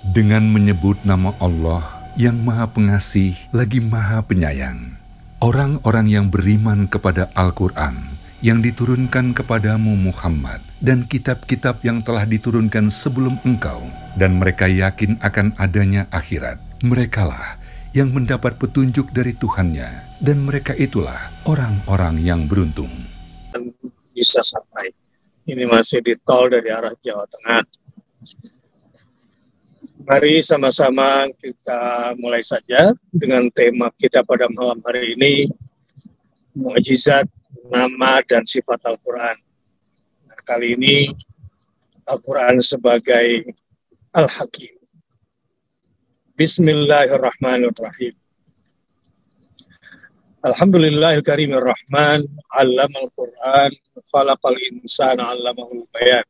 Dengan menyebut nama Allah yang Maha Pengasih lagi Maha Penyayang, orang-orang yang beriman kepada Al-Quran yang diturunkan kepadamu Muhammad dan kitab-kitab yang telah diturunkan sebelum engkau, dan mereka yakin akan adanya akhirat, merekalah yang mendapat petunjuk dari Tuhannya, dan mereka itulah orang-orang yang beruntung. Bisa sampai. Ini masih di tol dari arah Jawa Tengah. Mari sama-sama kita mulai saja dengan tema kita pada malam hari ini, mukjizat nama dan sifat Al-Quran. Nah, kali ini Al-Quran sebagai Al-Hakim. Bismillahirrahmanirrahim. Alhamdulillahil karimir rahman, 'allamal Qur'an, khalaqal insana 'allamahul bayan.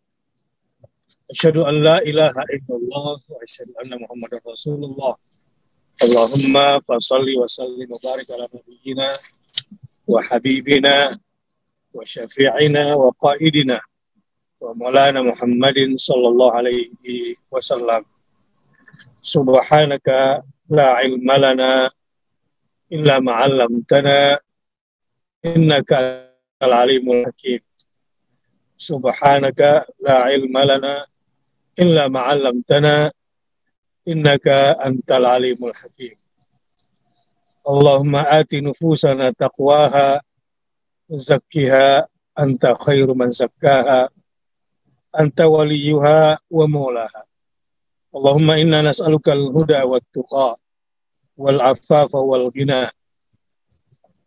Asyhadu an la ilaha illallah wa asyhadu anna Muhammadar Rasulullah. Allahumma fashalli wa sallim wa barik ala nabiyyina wa habibina wa syafi'ina wa qaidina wa maulana Muhammadin sallallahu alaihi wasallam. Subhanaka la ilma lana illa ma 'allamtana innaka al-alimul hakim. Subhanaka la ilma lana illa ma 'allamtana innaka antal alimul hakim. Allahumma ati nufusana taqwaha zakkiha anta khairu man zakkaha anta waliyuha wa maulaha. Allahumma inna nas'aluka al-huda wat tuqa wal afafa wal ghina.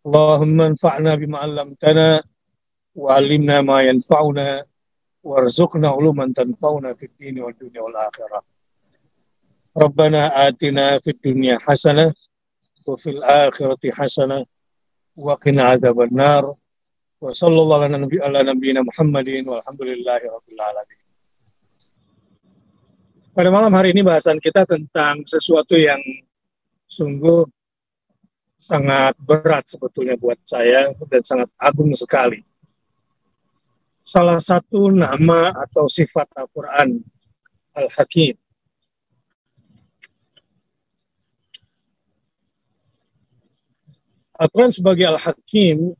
Allahumma anfa'na bima 'allamtana wa 'allimna ma yanfa'una warzuqna uluman tanfa'una fid dini wad dunya wal akhirah. Rabbana atina fid dunya hasanah wa fil akhirati hasanah wa qina adzabannar. Wa sallallahu ala nabiyyina Muhammadin walhamdulillahi rabbil alamin. Pada malam hari ini bahasan kita tentang sesuatu yang sungguh sangat berat sebetulnya buat saya dan sangat agung sekali. Salah satu nama atau sifat Al-Quran, Al-Hakim. Al-Quran sebagai Al-Hakim,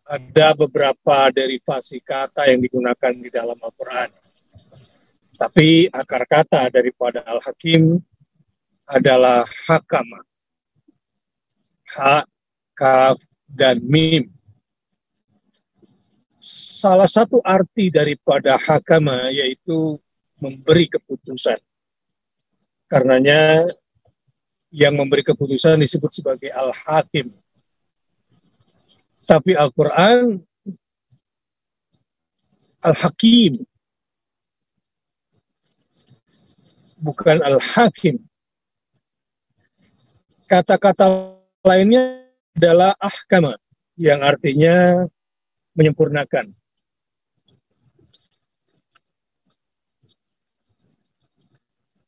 ada beberapa derivasi kata yang digunakan di dalam Al-Quran. Tapi akar kata daripada Al-Hakim adalah hakama. Ha, kaf, dan mim. Salah satu arti daripada hakama yaitu memberi keputusan. Karenanya yang memberi keputusan disebut sebagai Al-Hakim. Tapi Al-Quran Al-Hakim, bukan Al-Hakim. Kata-kata lainnya adalah ahkama, yang artinya menyempurnakan.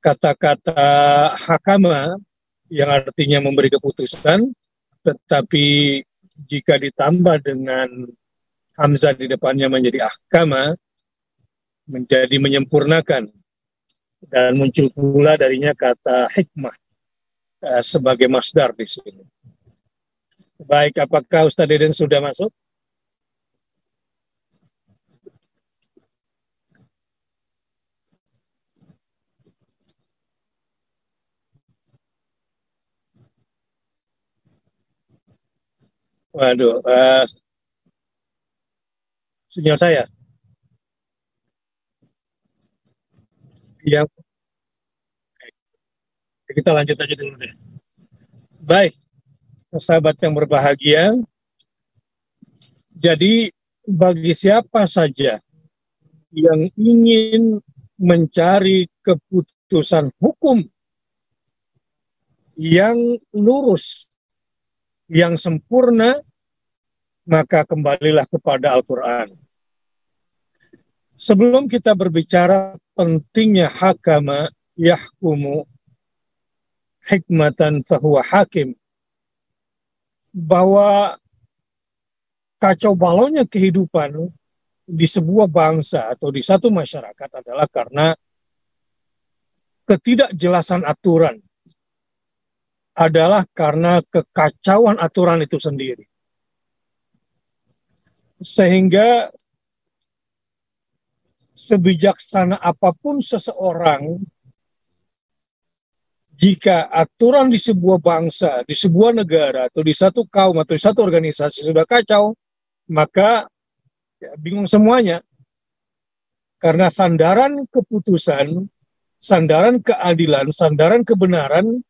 Kata-kata hakama yang artinya memberi keputusan, tetapi jika ditambah dengan hamzah di depannya menjadi ahkama, menjadi menyempurnakan. Dan muncul pula darinya kata hikmah sebagai masdar di sini. Baik, apakah Ustaz Deden sudah masuk? Waduh, sinyal saya. Yang kita lanjut aja dulu deh. Baik, sahabat yang berbahagia. Jadi bagi siapa saja yang ingin mencari keputusan hukum yang lurus, yang sempurna, maka kembalilah kepada Al-Quran. Sebelum kita berbicara pentingnya hakama yahkumu hikmatan fahuwa hakim, bahwa kacau balaunya kehidupan di sebuah bangsa atau di satu masyarakat adalah karena ketidakjelasan aturan adalah karena kekacauan aturan itu sendiri. Sehingga sebijaksana apapun seseorang, jika aturan di sebuah bangsa, di sebuah negara, atau di satu kaum, atau di satu organisasi sudah kacau, maka ya, bingung semuanya. Karena sandaran keputusan, sandaran keadilan, sandaran kebenaran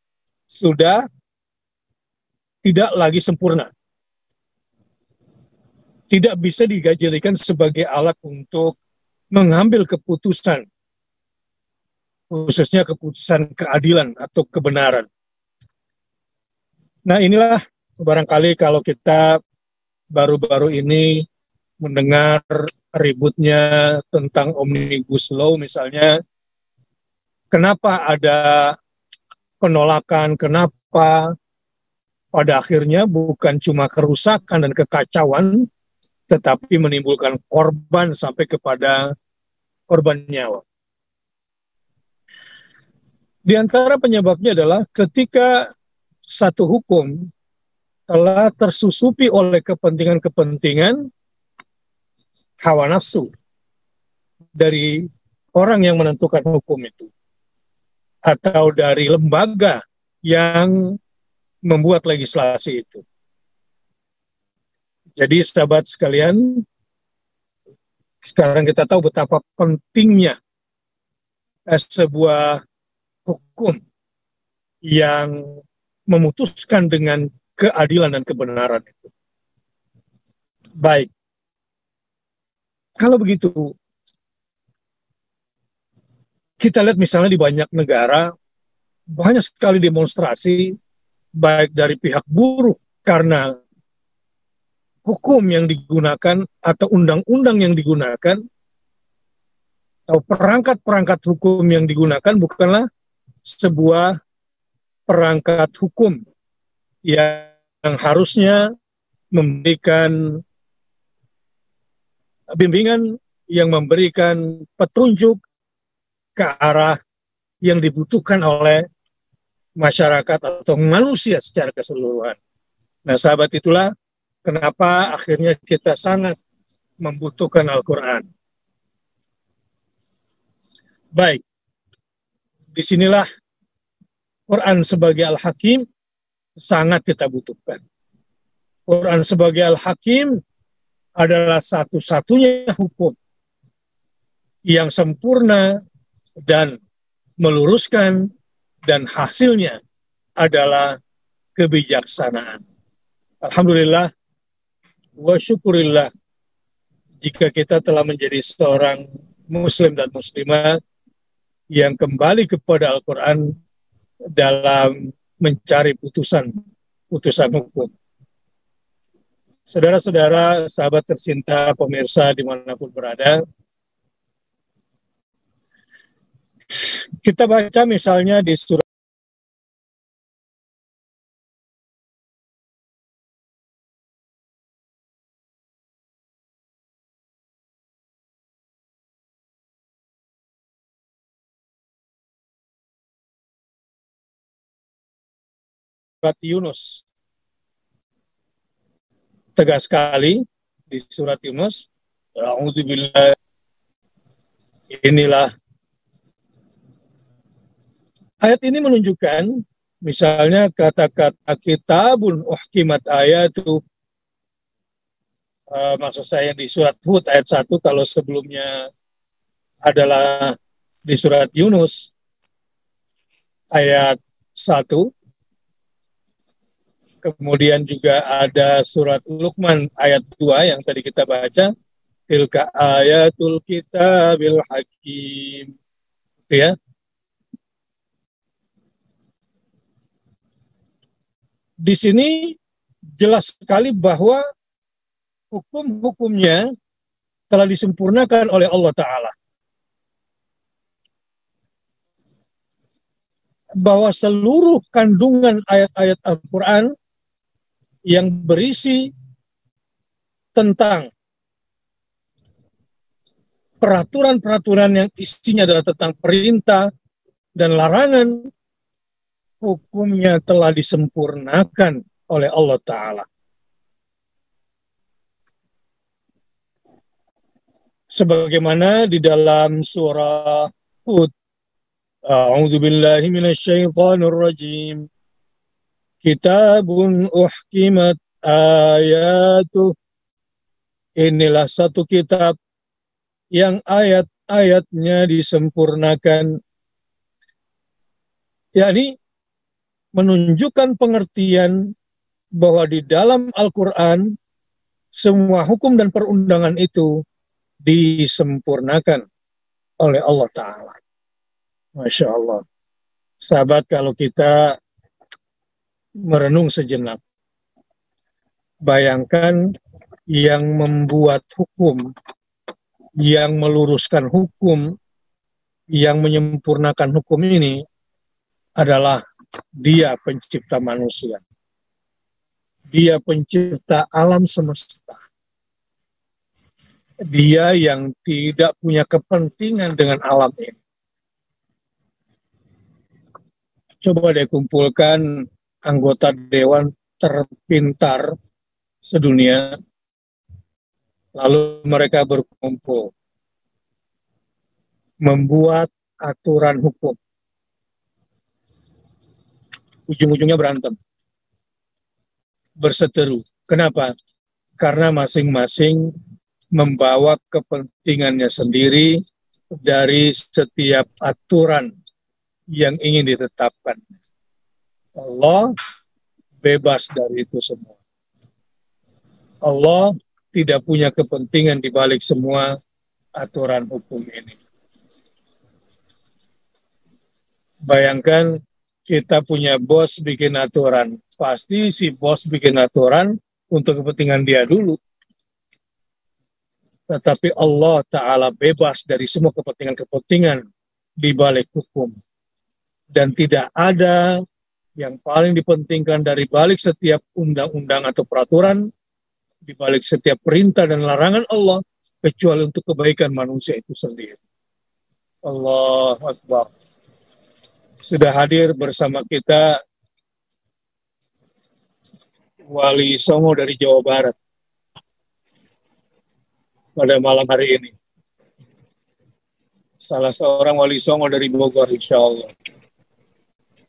sudah tidak lagi sempurna. Tidak bisa dijadikan sebagai alat untuk mengambil keputusan, khususnya keputusan keadilan atau kebenaran. Nah, inilah barangkali kalau kita baru-baru ini mendengar ributnya tentang Omnibus Law misalnya, kenapa ada penolakan, kenapa pada akhirnya bukan cuma kerusakan dan kekacauan, tetapi menimbulkan korban sampai kepada korban nyawa. Di antara penyebabnya adalah ketika satu hukum telah tersusupi oleh kepentingan-kepentingan hawa nafsu dari orang yang menentukan hukum itu, atau dari lembaga yang membuat legislasi itu. Jadi sahabat sekalian, sekarang kita tahu betapa pentingnya sebuah hukum yang memutuskan dengan keadilan dan kebenaran itu. Baik, kalau begitu, kita lihat misalnya di banyak negara, banyak sekali demonstrasi, baik dari pihak buruh karena hukum yang digunakan atau undang-undang yang digunakan atau perangkat-perangkat hukum yang digunakan bukanlah sebuah perangkat hukum yang harusnya memberikan bimbingan, yang memberikan petunjuk ke arah yang dibutuhkan oleh masyarakat atau manusia secara keseluruhan. Nah, sahabat, itulah kenapa akhirnya kita sangat membutuhkan Al-Quran. Baik, disinilah Quran sebagai Al-Hakim sangat kita butuhkan. Quran sebagai Al-Hakim adalah satu-satunya hukum yang sempurna dan meluruskan, dan hasilnya adalah kebijaksanaan. Alhamdulillah wa syukurillah jika kita telah menjadi seorang muslim dan muslimah yang kembali kepada Al-Quran dalam mencari putusan hukum. Saudara-saudara, sahabat tercinta, pemirsa dimanapun berada, kita baca misalnya di surat Yunus. Tegas sekali di surat Yunus, A'udzubillah, inilah. Ayat ini menunjukkan, misalnya kata-kata kitabun uhkimat ayatu, maksud saya di surat Hud ayat 1, kalau sebelumnya adalah di surat Yunus ayat 1, kemudian juga ada surat Luqman ayat 2 yang tadi kita baca, tilka ayatul kitabil hakim, gitu ya. Di sini jelas sekali bahwa hukum-hukumnya telah disempurnakan oleh Allah Ta'ala. Bahwa seluruh kandungan ayat-ayat Al-Quran yang berisi tentang peraturan-peraturan yang isinya adalah tentang perintah, dan larangan, hukumnya telah disempurnakan oleh Allah Ta'ala. Sebagaimana di dalam surah Hud, A'udzu billahi minasyaitonir rajim. Kitabun uhkimat ayatuh. Inilah satu kitab yang ayat-ayatnya disempurnakan, yakni menunjukkan pengertian bahwa di dalam Al-Quran semua hukum dan perundangan itu disempurnakan oleh Allah Ta'ala. Masya Allah. Sahabat, kalau kita merenung sejenak, bayangkan yang membuat hukum, yang meluruskan hukum, yang menyempurnakan hukum ini adalah Dia pencipta manusia. Dia pencipta alam semesta. Dia yang tidak punya kepentingan dengan alam ini. Coba deh kumpulkan anggota dewan terpintar sedunia, lalu mereka berkumpul membuat aturan hukum. Ujung-ujungnya berantem, berseteru. Kenapa? Karena masing-masing membawa kepentingannya sendiri dari setiap aturan yang ingin ditetapkan. Allah bebas dari itu semua. Allah tidak punya kepentingan di balik semua aturan hukum ini. Bayangkan kita punya bos bikin aturan. Pasti si bos bikin aturan untuk kepentingan dia dulu. Tetapi Allah Ta'ala bebas dari semua kepentingan-kepentingan di balik hukum. Dan tidak ada yang paling dipentingkan dari balik setiap undang-undang atau peraturan, di balik setiap perintah dan larangan Allah, kecuali untuk kebaikan manusia itu sendiri. Allahu Akbar. Sudah hadir bersama kita Wali Songo dari Jawa Barat pada malam hari ini. Salah seorang Wali Songo dari Bogor, insya Allah.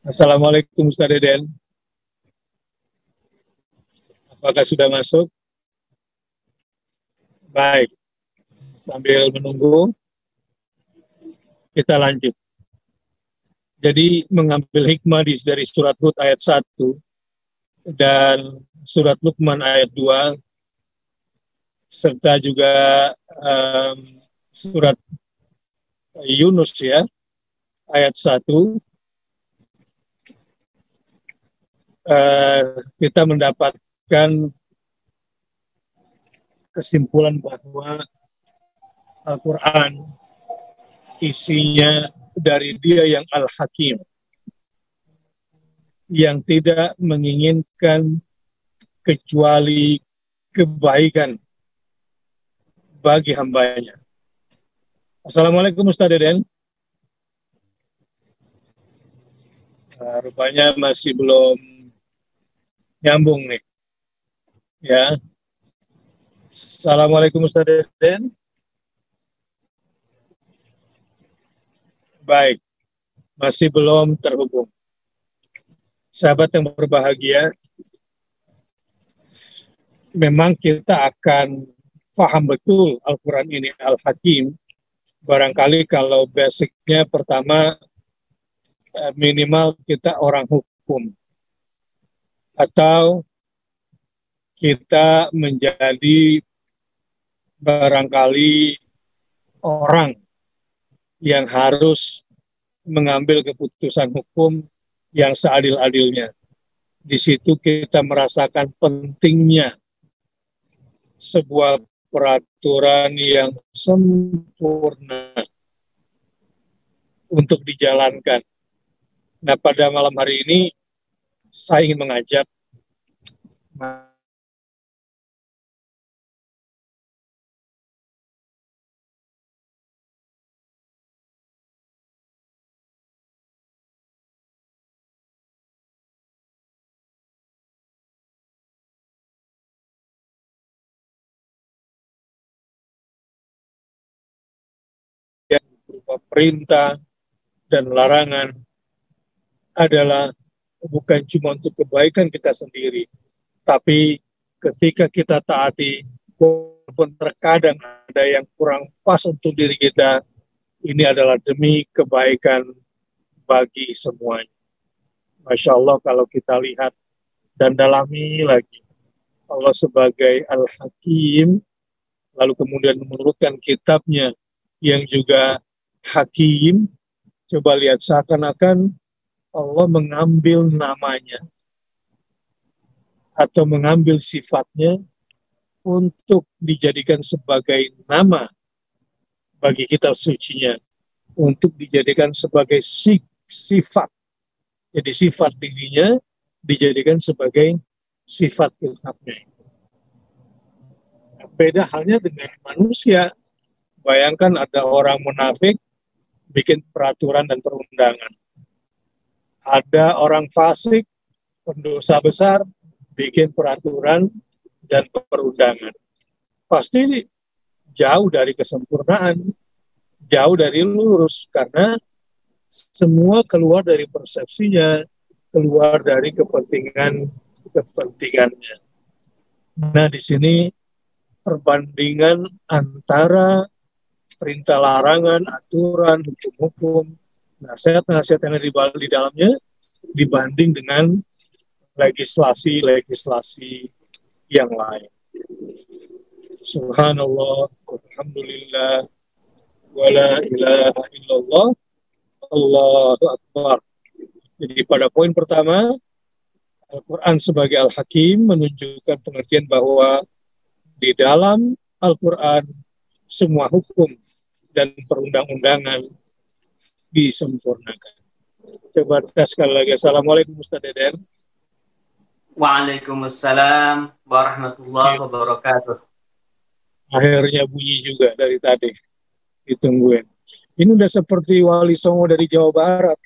Assalamualaikum Ustaz Deden. Apakah sudah masuk? Baik. Sambil menunggu, kita lanjut. Jadi mengambil hikmah dari surat Hud ayat 1 dan surat Luqman ayat 2 serta juga surat Yunus ya ayat 1, kita mendapatkan kesimpulan bahwa Al-Quran isinya dari Dia yang Al-Hakim, yang tidak menginginkan kecuali kebaikan bagi hambanya. Assalamualaikum Ustaz Deden. Rupanya masih belum nyambung nih. Ya. Assalamualaikum Ustaz Deden. Baik, masih belum terhubung. Sahabat yang berbahagia, memang kita akan paham betul Al-Quran ini Al-Hakim. Barangkali kalau basicnya pertama, minimal kita orang hukum. Atau kita menjadi barangkali orang yang harus mengambil keputusan hukum yang seadil-adilnya. Di situ kita merasakan pentingnya sebuah peraturan yang sempurna untuk dijalankan. Nah, pada malam hari ini saya ingin mengajak berupa perintah dan larangan adalah bukan cuma untuk kebaikan kita sendiri, tapi ketika kita taati, walaupun terkadang ada yang kurang pas untuk diri kita, ini adalah demi kebaikan bagi semuanya. Masya Allah, kalau kita lihat dan dalami lagi, Allah sebagai Al-Hakim, lalu kemudian menurutkan kitabnya yang juga Hakim. Coba lihat, seakan-akan Allah mengambil namanya atau mengambil sifatnya untuk dijadikan sebagai nama bagi kitab sucinya, untuk dijadikan sebagai sifat. Jadi sifat dirinya dijadikan sebagai sifat kitabnya. Beda halnya dengan manusia. Bayangkan ada orang munafik bikin peraturan dan perundangan. Ada orang fasik, pendosa besar, bikin peraturan dan perundangan. Pasti jauh dari kesempurnaan, jauh dari lurus, karena semua keluar dari persepsinya, keluar dari kepentingannya. Nah, di sini perbandingan antara perintah larangan, aturan, hukum-hukum, nasihat-nasihat yang ada di dalamnya dibanding dengan legislasi-legislasi yang lain. Subhanallah, alhamdulillah, wala ilaha illallah, Allahu Akbar. Jadi pada poin pertama, Al-Quran sebagai Al-Hakim menunjukkan pengertian bahwa di dalam Al-Quran semua hukum dan perundang-undangan disempurnakan. Coba tes sekali lagi. Assalamualaikum Ustaz Deden. Waalaikumsalam warahmatullahi wabarakatuh. Akhirnya bunyi juga dari tadi. Ditungguin. Ini udah seperti Wali Songo dari Jawa Barat.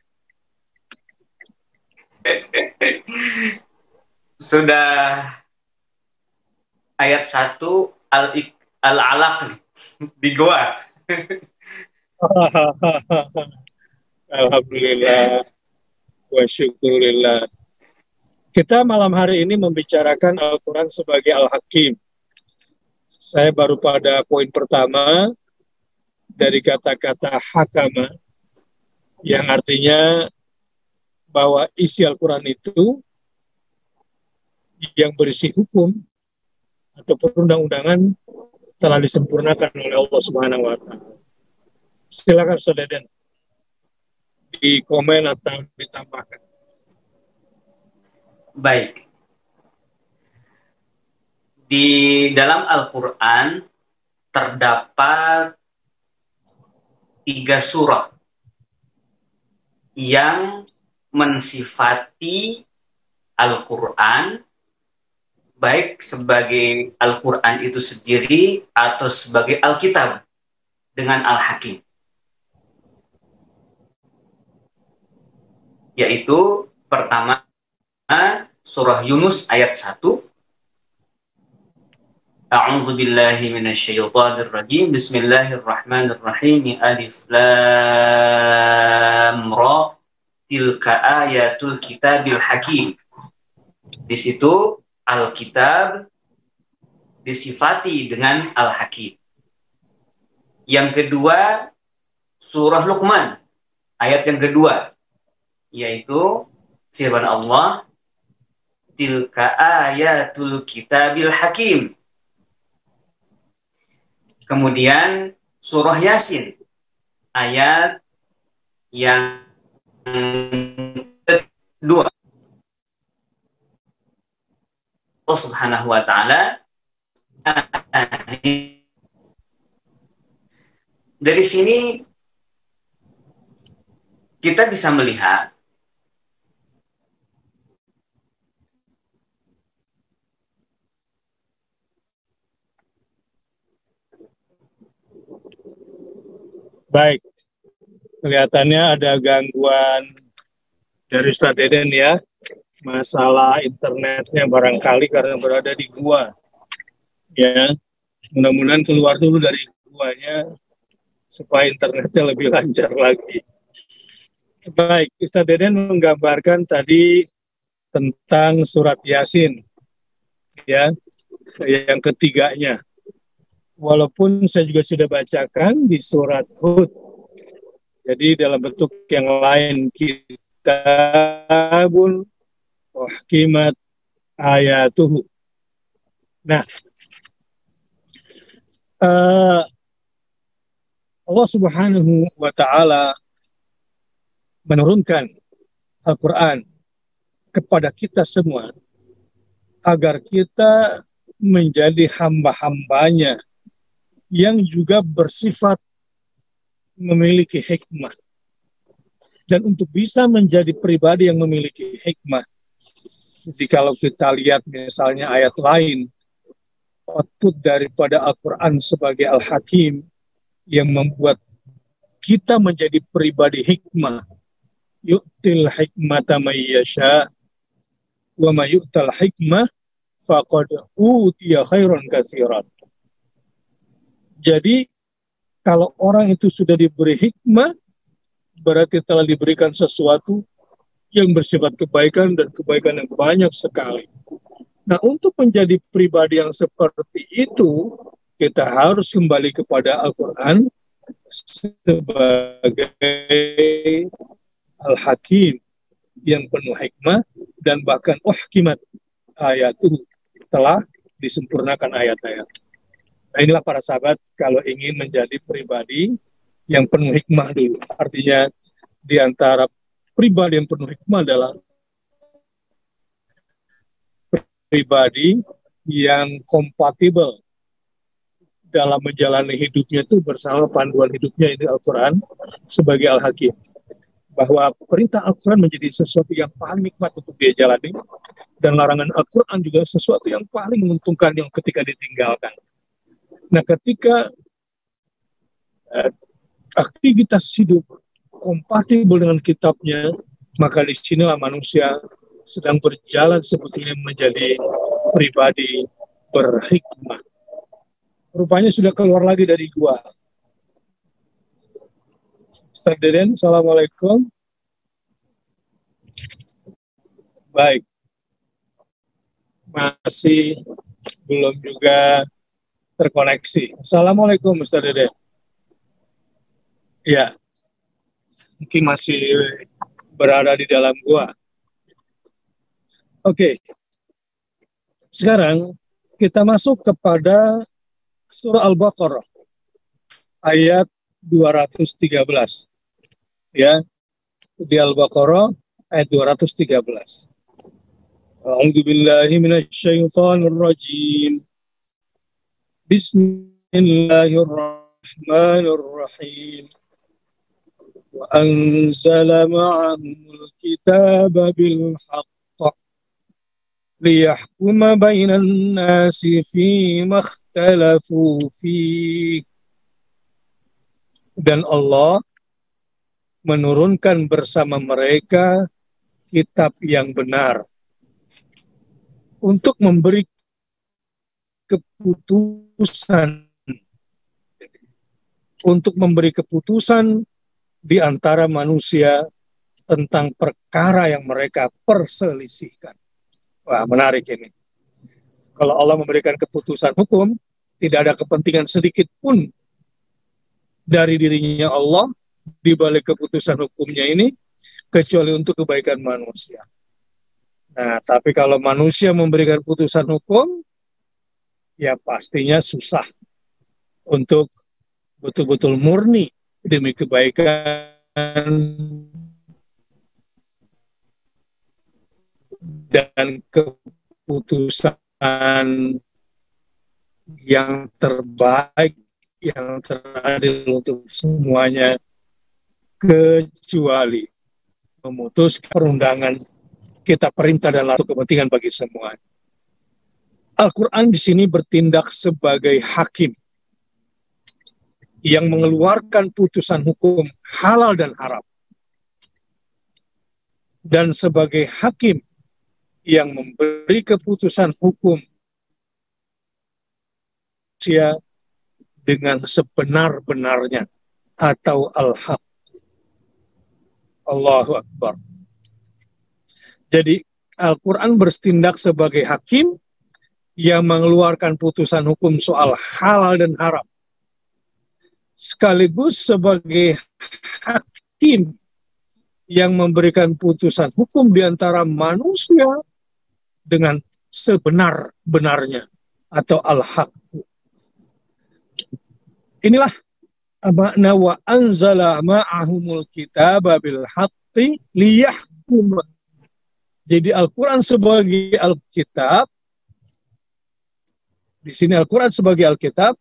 Sudah ayat 1 al-alaq nih di goa. Alhamdulillah wa syukurillah. Kita malam hari ini membicarakan Al-Quran sebagai Al-Hakim. Saya baru pada poin pertama dari kata-kata hakama, yang artinya bahwa isi Al-Quran itu yang berisi hukum atau perundang-undangan telah disempurnakan oleh Allah Subhanahu wa Ta'ala. Silakan Saudara, di komen atau ditambahkan. Baik. Di dalam Al-Quran terdapat 3 surah yang mensifati Al-Quran baik sebagai Al-Quran itu sendiri atau sebagai Alkitab dengan Al-Hakim. Yaitu pertama surah Yunus ayat 1. A'udzu billahi minasyaitonir rajim. Bismillahirrahmanirrahim. Alif lam ra. Tilka ayatul kitabil hakim. Di situ Alkitab disifati dengan Al-Hakim. Yang kedua surah Luqman ayat yang kedua, yaitu firman Allah, tilka ayatul kitabil hakim. Kemudian surah Yasin ayat yang kedua, Allah Subhanahu wa Ta'ala. Dari sini kita bisa melihat baik, kelihatannya ada gangguan dari Ustaz Deden ya, masalah internetnya barangkali karena berada di gua ya. Mudah-mudahan keluar dulu dari guanya supaya internetnya lebih lancar lagi. Baik, Ustaz Deden menggambarkan tadi tentang surat Yasin, ya, yang ketiganya. Walaupun saya juga sudah bacakan di surat Hud, jadi dalam bentuk yang lain, kitabun uhkimat ayatuhu. Nah, Allah Subhanahu wa Ta'ala menurunkan Al-Quran kepada kita semua agar kita menjadi hamba-hambanya yang juga bersifat memiliki hikmah. Dan untuk bisa menjadi pribadi yang memiliki hikmah, jadi kalau kita lihat misalnya ayat lain, output daripada Al-Quran sebagai Al-Hakim yang membuat kita menjadi pribadi hikmah. Yu'til hikmata may yasha wa may yu'tal hikmah faqad utiya khairan katsiran. Jadi kalau orang itu sudah diberi hikmah, berarti telah diberikan sesuatu yang bersifat kebaikan dan kebaikan yang banyak sekali. Nah, untuk menjadi pribadi yang seperti itu, kita harus kembali kepada Al-Quran sebagai Al-Hakim yang penuh hikmah, dan bahkan uhkimat ayatuhu, telah disempurnakan ayat-ayat. Nah, inilah para sahabat kalau ingin menjadi pribadi yang penuh hikmah dulu. Artinya di antara pribadi yang penuh hikmah adalah pribadi yang kompatibel dalam menjalani hidupnya itu bersama panduan hidupnya ini Al-Quran sebagai Al-Hakim. Bahwa perintah Al-Quran menjadi sesuatu yang paling nikmat untuk dia jalani, dan larangan Al-Quran juga sesuatu yang paling menguntungkan yang ketika ditinggalkan. Nah, ketika aktivitas hidup kompatibel dengan kitabnya, maka di sinilah manusia sedang berjalan sebetulnya menjadi pribadi berhikmah. Rupanya sudah keluar lagi dari gua. Ustaz Deden, Assalamualaikum. Baik. Masih belum juga terkoneksi. Assalamualaikum Ustaz Deden. Ya, mungkin masih berada di dalam gua. Oke. Sekarang kita masuk kepada surah Al-Baqarah ayat 213. Ya, di Al-Baqarah ayat 213. A'udzu billahi minasy syaithanir rajim. Bismillahirrahmanirrahim. Wa anzala ma'ahumul kitaba bil haqq liyahkuma bainan nasi fima ikhtalafu fihi. Dan Allah menurunkan bersama mereka kitab yang benar untuk memberi keputusan di antara manusia tentang perkara yang mereka perselisihkan. Wah, menarik ini. Kalau Allah memberikan keputusan hukum, tidak ada kepentingan sedikit pun dari dirinya Allah di balik keputusan hukumnya ini, kecuali untuk kebaikan manusia. Nah, tapi kalau manusia memberikan putusan hukum, ya pastinya susah untuk betul-betul murni demi kebaikan dan keputusan yang terbaik, yang teradil untuk semuanya, kecuali memutuskan perundangan kita perintah dan lalu kepentingan bagi semua. Al-Quran di sini bertindak sebagai hakim yang mengeluarkan putusan hukum halal dan haram, dan sebagai hakim yang memberi keputusan hukum dengan sebenar-benarnya. atau al-haq. Allahu Akbar. Jadi Al-Quran bertindak sebagai hakim yang mengeluarkan putusan hukum soal halal dan haram, sekaligus sebagai hakim yang memberikan putusan hukum di antara manusia dengan sebenar-benarnya atau al-haq. Inilah makna wa anzala ma'ahumul kitaba bil haqqi liyahkum. Jadi Al-Quran sebagai Alkitab, di sini Al-Quran sebagai Alkitab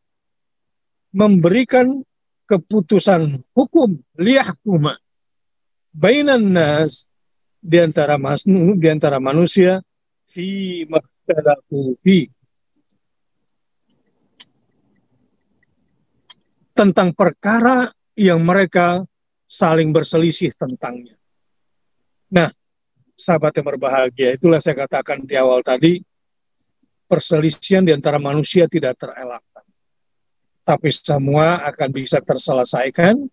memberikan keputusan hukum liyahkuma bainan nas, di antara manusia fi makhtalafu fi, tentang perkara yang mereka saling berselisih tentangnya. Nah, sahabat yang berbahagia, itulah saya katakan di awal tadi, perselisihan di antara manusia tidak terelakkan. Tapi semua akan bisa terselesaikan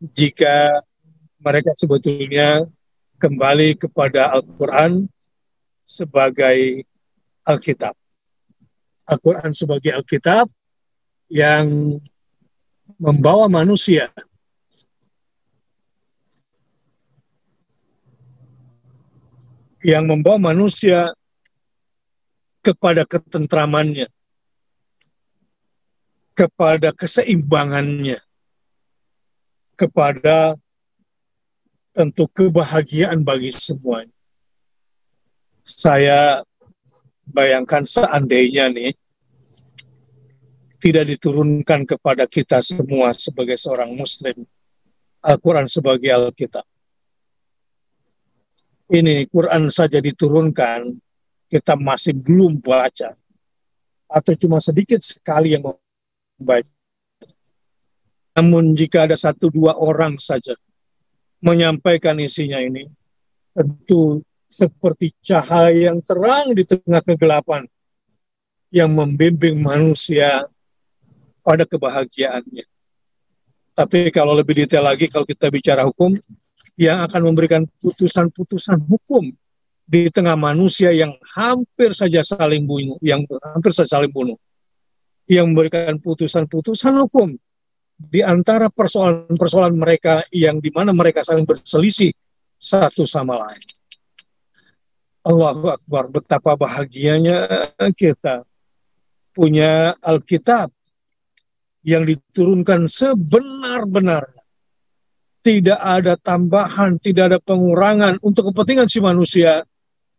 jika mereka sebetulnya kembali kepada Al-Quran sebagai Alkitab. Al-Quran sebagai Alkitab yang membawa manusia kepada ketentramannya, kepada keseimbangannya, kepada tentu kebahagiaan bagi semuanya. Saya bayangkan seandainya nih tidak diturunkan kepada kita semua sebagai seorang muslim Al-Quran sebagai Alkitab. Ini Quran saja diturunkan, kita masih belum baca, atau cuma sedikit sekali yang membaca. Namun jika ada 1-2 orang saja menyampaikan isinya ini, tentu seperti cahaya yang terang di tengah kegelapan yang membimbing manusia pada kebahagiaannya. Tapi kalau lebih detail lagi, kalau kita bicara hukum, yang akan memberikan putusan-putusan hukum di tengah manusia yang hampir saja saling bunuh, yang memberikan putusan-putusan hukum di antara persoalan-persoalan mereka yang di mana mereka saling berselisih satu sama lain. Allahu Akbar, betapa bahagianya kita punya Alkitab yang diturunkan sebenar-benarnya. Tidak ada tambahan, tidak ada pengurangan untuk kepentingan si manusia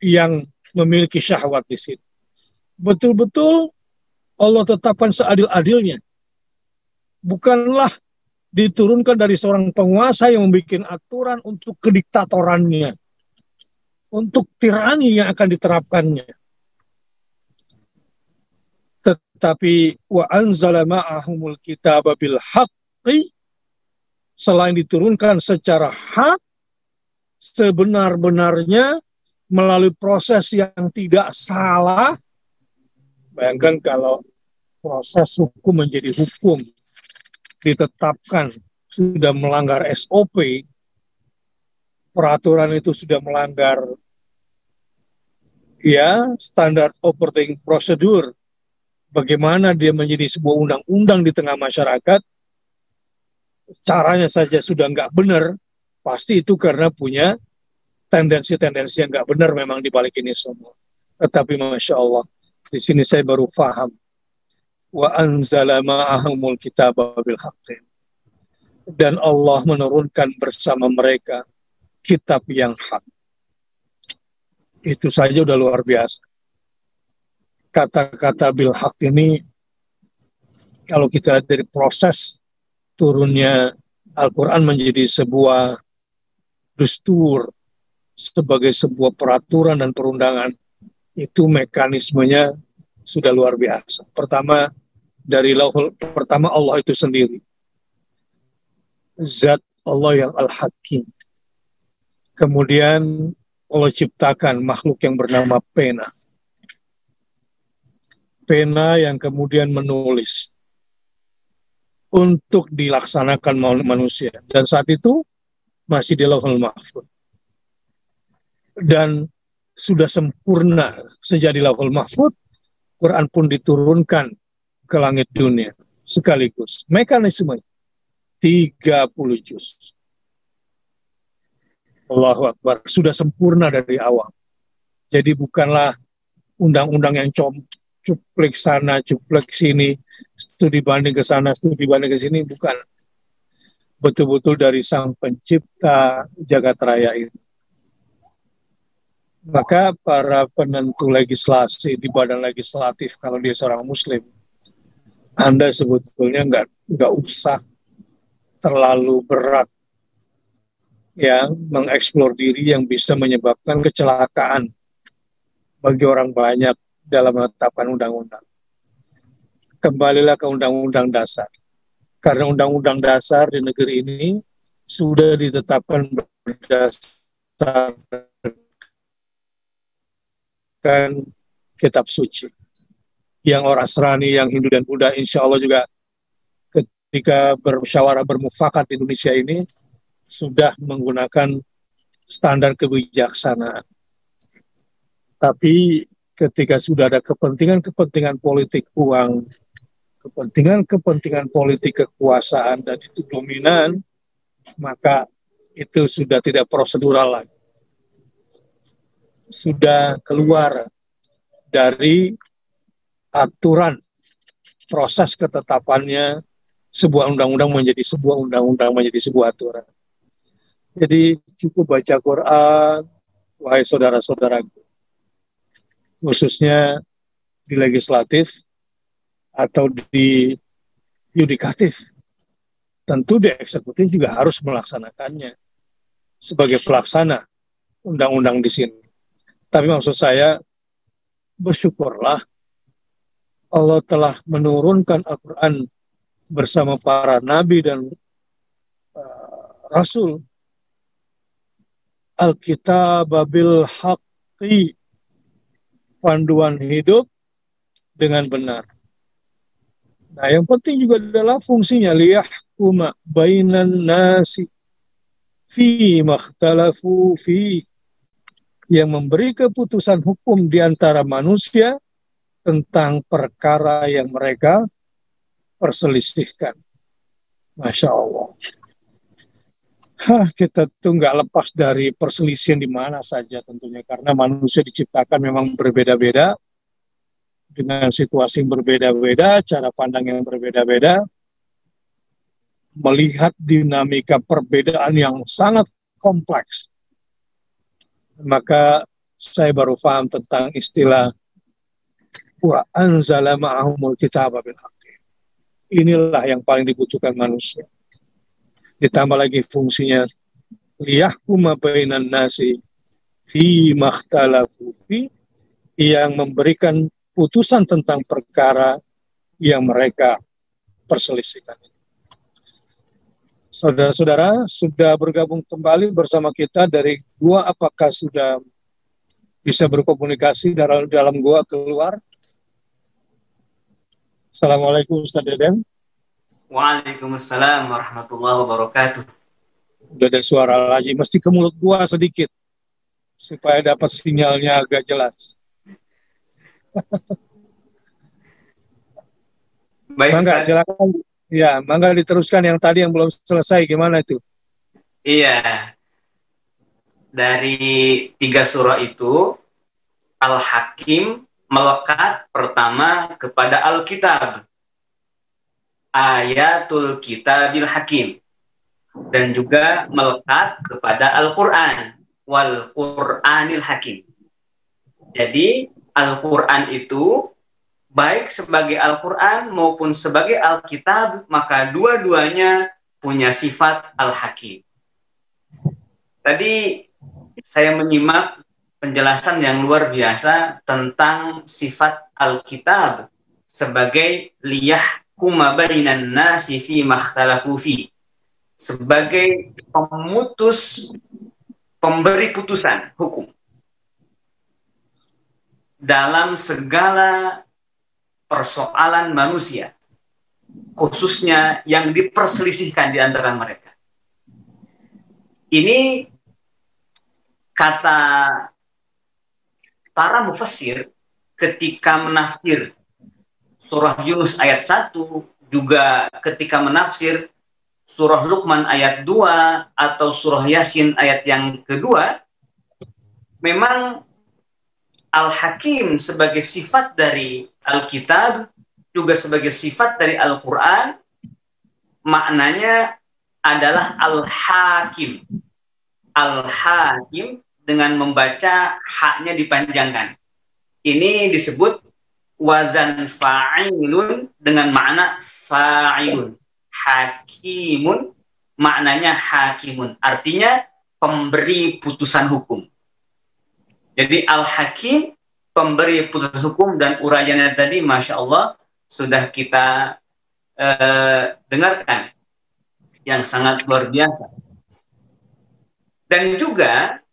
yang memiliki syahwat di sini. Betul-betul Allah tetapkan seadil-adilnya. Bukanlah diturunkan dari seorang penguasa yang membuat aturan untuk kediktatorannya, untuk tirani yang akan diterapkannya. Tetapi wa anzala ma'ahumul kitaba bil haqqi, selain diturunkan secara hak, sebenar-benarnya, melalui proses yang tidak salah. Bayangkan kalau proses hukum menjadi hukum, ditetapkan sudah melanggar SOP, peraturan itu sudah melanggar standar operating procedure, bagaimana dia menjadi sebuah undang-undang di tengah masyarakat, caranya saja sudah nggak benar, pasti itu karena punya tendensi-tendensi yang nggak benar memang di balik ini semua. Tetapi Masya Allah, di sini saya baru paham. Wa anzala ma'ahumul kitaba bil haqqi. Dan Allah menurunkan bersama mereka kitab yang hak. Itu saja udah luar biasa. Kata-kata bil haq ini, kalau kita lihat dari proses turunnya Al-Quran menjadi sebuah dustur, sebagai sebuah peraturan dan perundangan, itu mekanismenya sudah luar biasa. Pertama, Allah itu sendiri. Zat Allah yang Al-Hakim. Kemudian Allah ciptakan makhluk yang bernama pena. Pena yang kemudian menulis. untuk dilaksanakan manusia. Dan saat itu masih di Lauhul Mahfuz. Dan sudah sempurna sejak di Lauhul Mahfuz, Quran pun diturunkan ke langit dunia sekaligus. Mekanisme 30 juz. Allahu Akbar, sudah sempurna dari awal. Jadi bukanlah undang-undang yang cuplik sana, cuplik sini, studi banding ke sana, studi banding ke sini, bukan. Betul-betul dari sang pencipta jagat raya ini. Maka para penentu legislasi di badan legislatif, kalau dia seorang muslim, Anda sebetulnya nggak usah terlalu berat yang mengeksplor diri yang bisa menyebabkan kecelakaan bagi orang banyak dalam menetapkan undang-undang. Kembalilah ke undang-undang dasar. Karena undang-undang dasar di negeri ini sudah ditetapkan berdasarkan kitab suci. Yang orang Nasrani, yang Hindu dan Buddha, insya Allah juga ketika bermusyawarah bermufakat di Indonesia ini sudah menggunakan standar kebijaksanaan. Tapi ketika sudah ada kepentingan-kepentingan politik uang, kepentingan-kepentingan politik kekuasaan, dan itu dominan, maka itu sudah tidak prosedural lagi. Sudah keluar dari aturan proses ketetapannya sebuah undang-undang menjadi sebuah undang-undang, menjadi sebuah aturan. Jadi cukup baca Quran, wahai saudara-saudaraku, khususnya di legislatif atau di yudikatif. Tentu di eksekutif juga harus melaksanakannya sebagai pelaksana undang-undang di sini. Tapi maksud saya, bersyukurlah Allah telah menurunkan Al-Quran bersama para nabi dan rasul. Alkitab bil haqqi, panduan hidup dengan benar. Nah, yang penting juga adalah fungsinya liyahkuma bainan nasi fi makhtalafu fi, yang memberi keputusan hukum di antara manusia tentang perkara yang mereka perselisihkan. Masya Allah. Kita tuh nggak lepas dari perselisihan di mana saja tentunya, karena manusia diciptakan memang berbeda-beda, dengan situasi yang berbeda-beda, cara pandang yang berbeda-beda, melihat dinamika perbedaan yang sangat kompleks. Maka saya baru paham tentang istilah wa anzala ma'ahumul kitaba bil haqqi. Inilah yang paling dibutuhkan manusia. Ditambah lagi fungsinya liyahkuma bainan nasi fi makhtalafu fi, yang memberikan putusan tentang perkara yang mereka perselisihkan. Saudara-saudara, sudah bergabung kembali bersama kita dari gua, apakah sudah bisa berkomunikasi dalam gua keluar? Assalamualaikum Ustaz Deden. Waalaikumsalam warahmatullahi wabarakatuh. Udah ada suara lagi, mesti ke mulut gua sedikit supaya dapat sinyalnya agak jelas. Baik, Mangga, silakan. Ya, mangga diteruskan yang tadi yang belum selesai, gimana itu? Iya, dari 3 surah itu, Al-Hakim melekat pertama kepada Alkitab, Ayatul Kitabil Hakim, dan juga melekat kepada Al-Quran, Wal Quranil Hakim. Jadi Al-Quran itu baik sebagai Al-Quran maupun sebagai Alkitab, maka dua-duanya punya sifat Al-Hakim. Tadi saya menyimak penjelasan yang luar biasa tentang sifat Alkitab sebagai liyahkuma bainan nasi fi makhtalafu fi, sebagai pemberi putusan hukum dalam segala persoalan manusia. khususnya yang diperselisihkan di antara mereka. Ini kata para mufassir ketika menafsir surah Yunus ayat 1, juga ketika menafsir surah Luqman ayat 2 atau surah Yasin ayat yang kedua, memang Al-Hakim sebagai sifat dari Alkitab, juga sebagai sifat dari Al-Quran, maknanya adalah Al-Hakim. Al-Hakim dengan membaca haknya dipanjangkan. Ini disebut wazan fa'ilun dengan makna fa'ilun. Hakimun maknanya hakimun. Artinya pemberi putusan hukum. Jadi Al-Hakim, pemberi putusan hukum, dan uraiannya tadi Masya Allah sudah kita dengarkan. Yang sangat luar biasa. Dan juga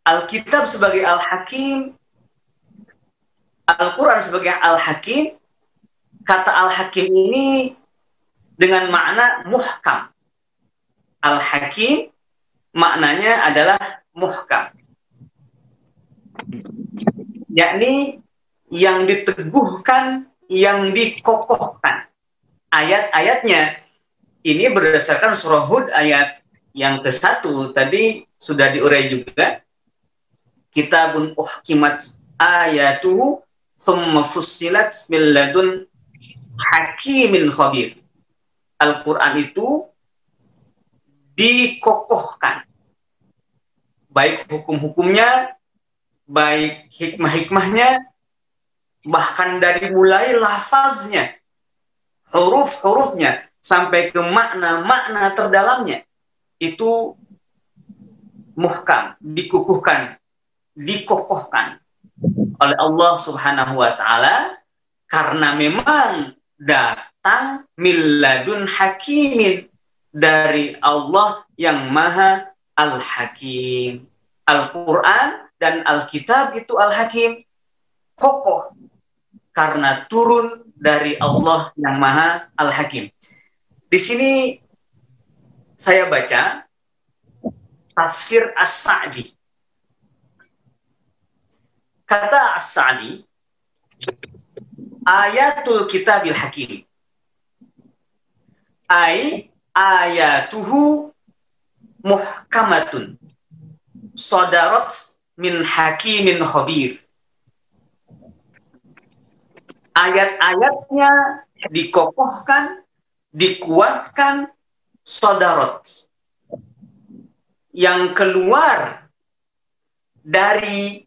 Alkitab sebagai Al-Hakim, Al-Quran sebagai Al-Hakim, kata Al-Hakim ini dengan makna muhkam. Al-Hakim maknanya adalah muhkam. Yakni yang diteguhkan, yang dikokohkan. Ayat-ayatnya ini berdasarkan surah Hud ayat yang ke-1 tadi sudah diurai juga. Kitabun uhkimat ayatuhu thumma fussilat min ladun hakimin khabir. Al-Quran itu dikokohkan. Baik hukum-hukumnya, baik hikmah-hikmahnya, bahkan dari mulai lafaznya, huruf-hurufnya, sampai ke makna-makna terdalamnya, itu muhkam, dikukuhkan, dikokohkan oleh Allah Subhanahu wa Ta'ala, karena memang datang milladun hakimin, dari Allah yang Maha Al-Hakim. Al-Quran dan Alkitab itu Al-Hakim, kokoh karena turun dari Allah yang Maha Al-Hakim. Di sini saya baca tafsir As-Sa'di. Kata As-Sa'di, ayatul kitabil hakim, ayatuhu muhkamatun sadarat min hakimin khabir. Ayat-ayatnya dikokohkan, dikuatkan, sadarat, yang keluar dari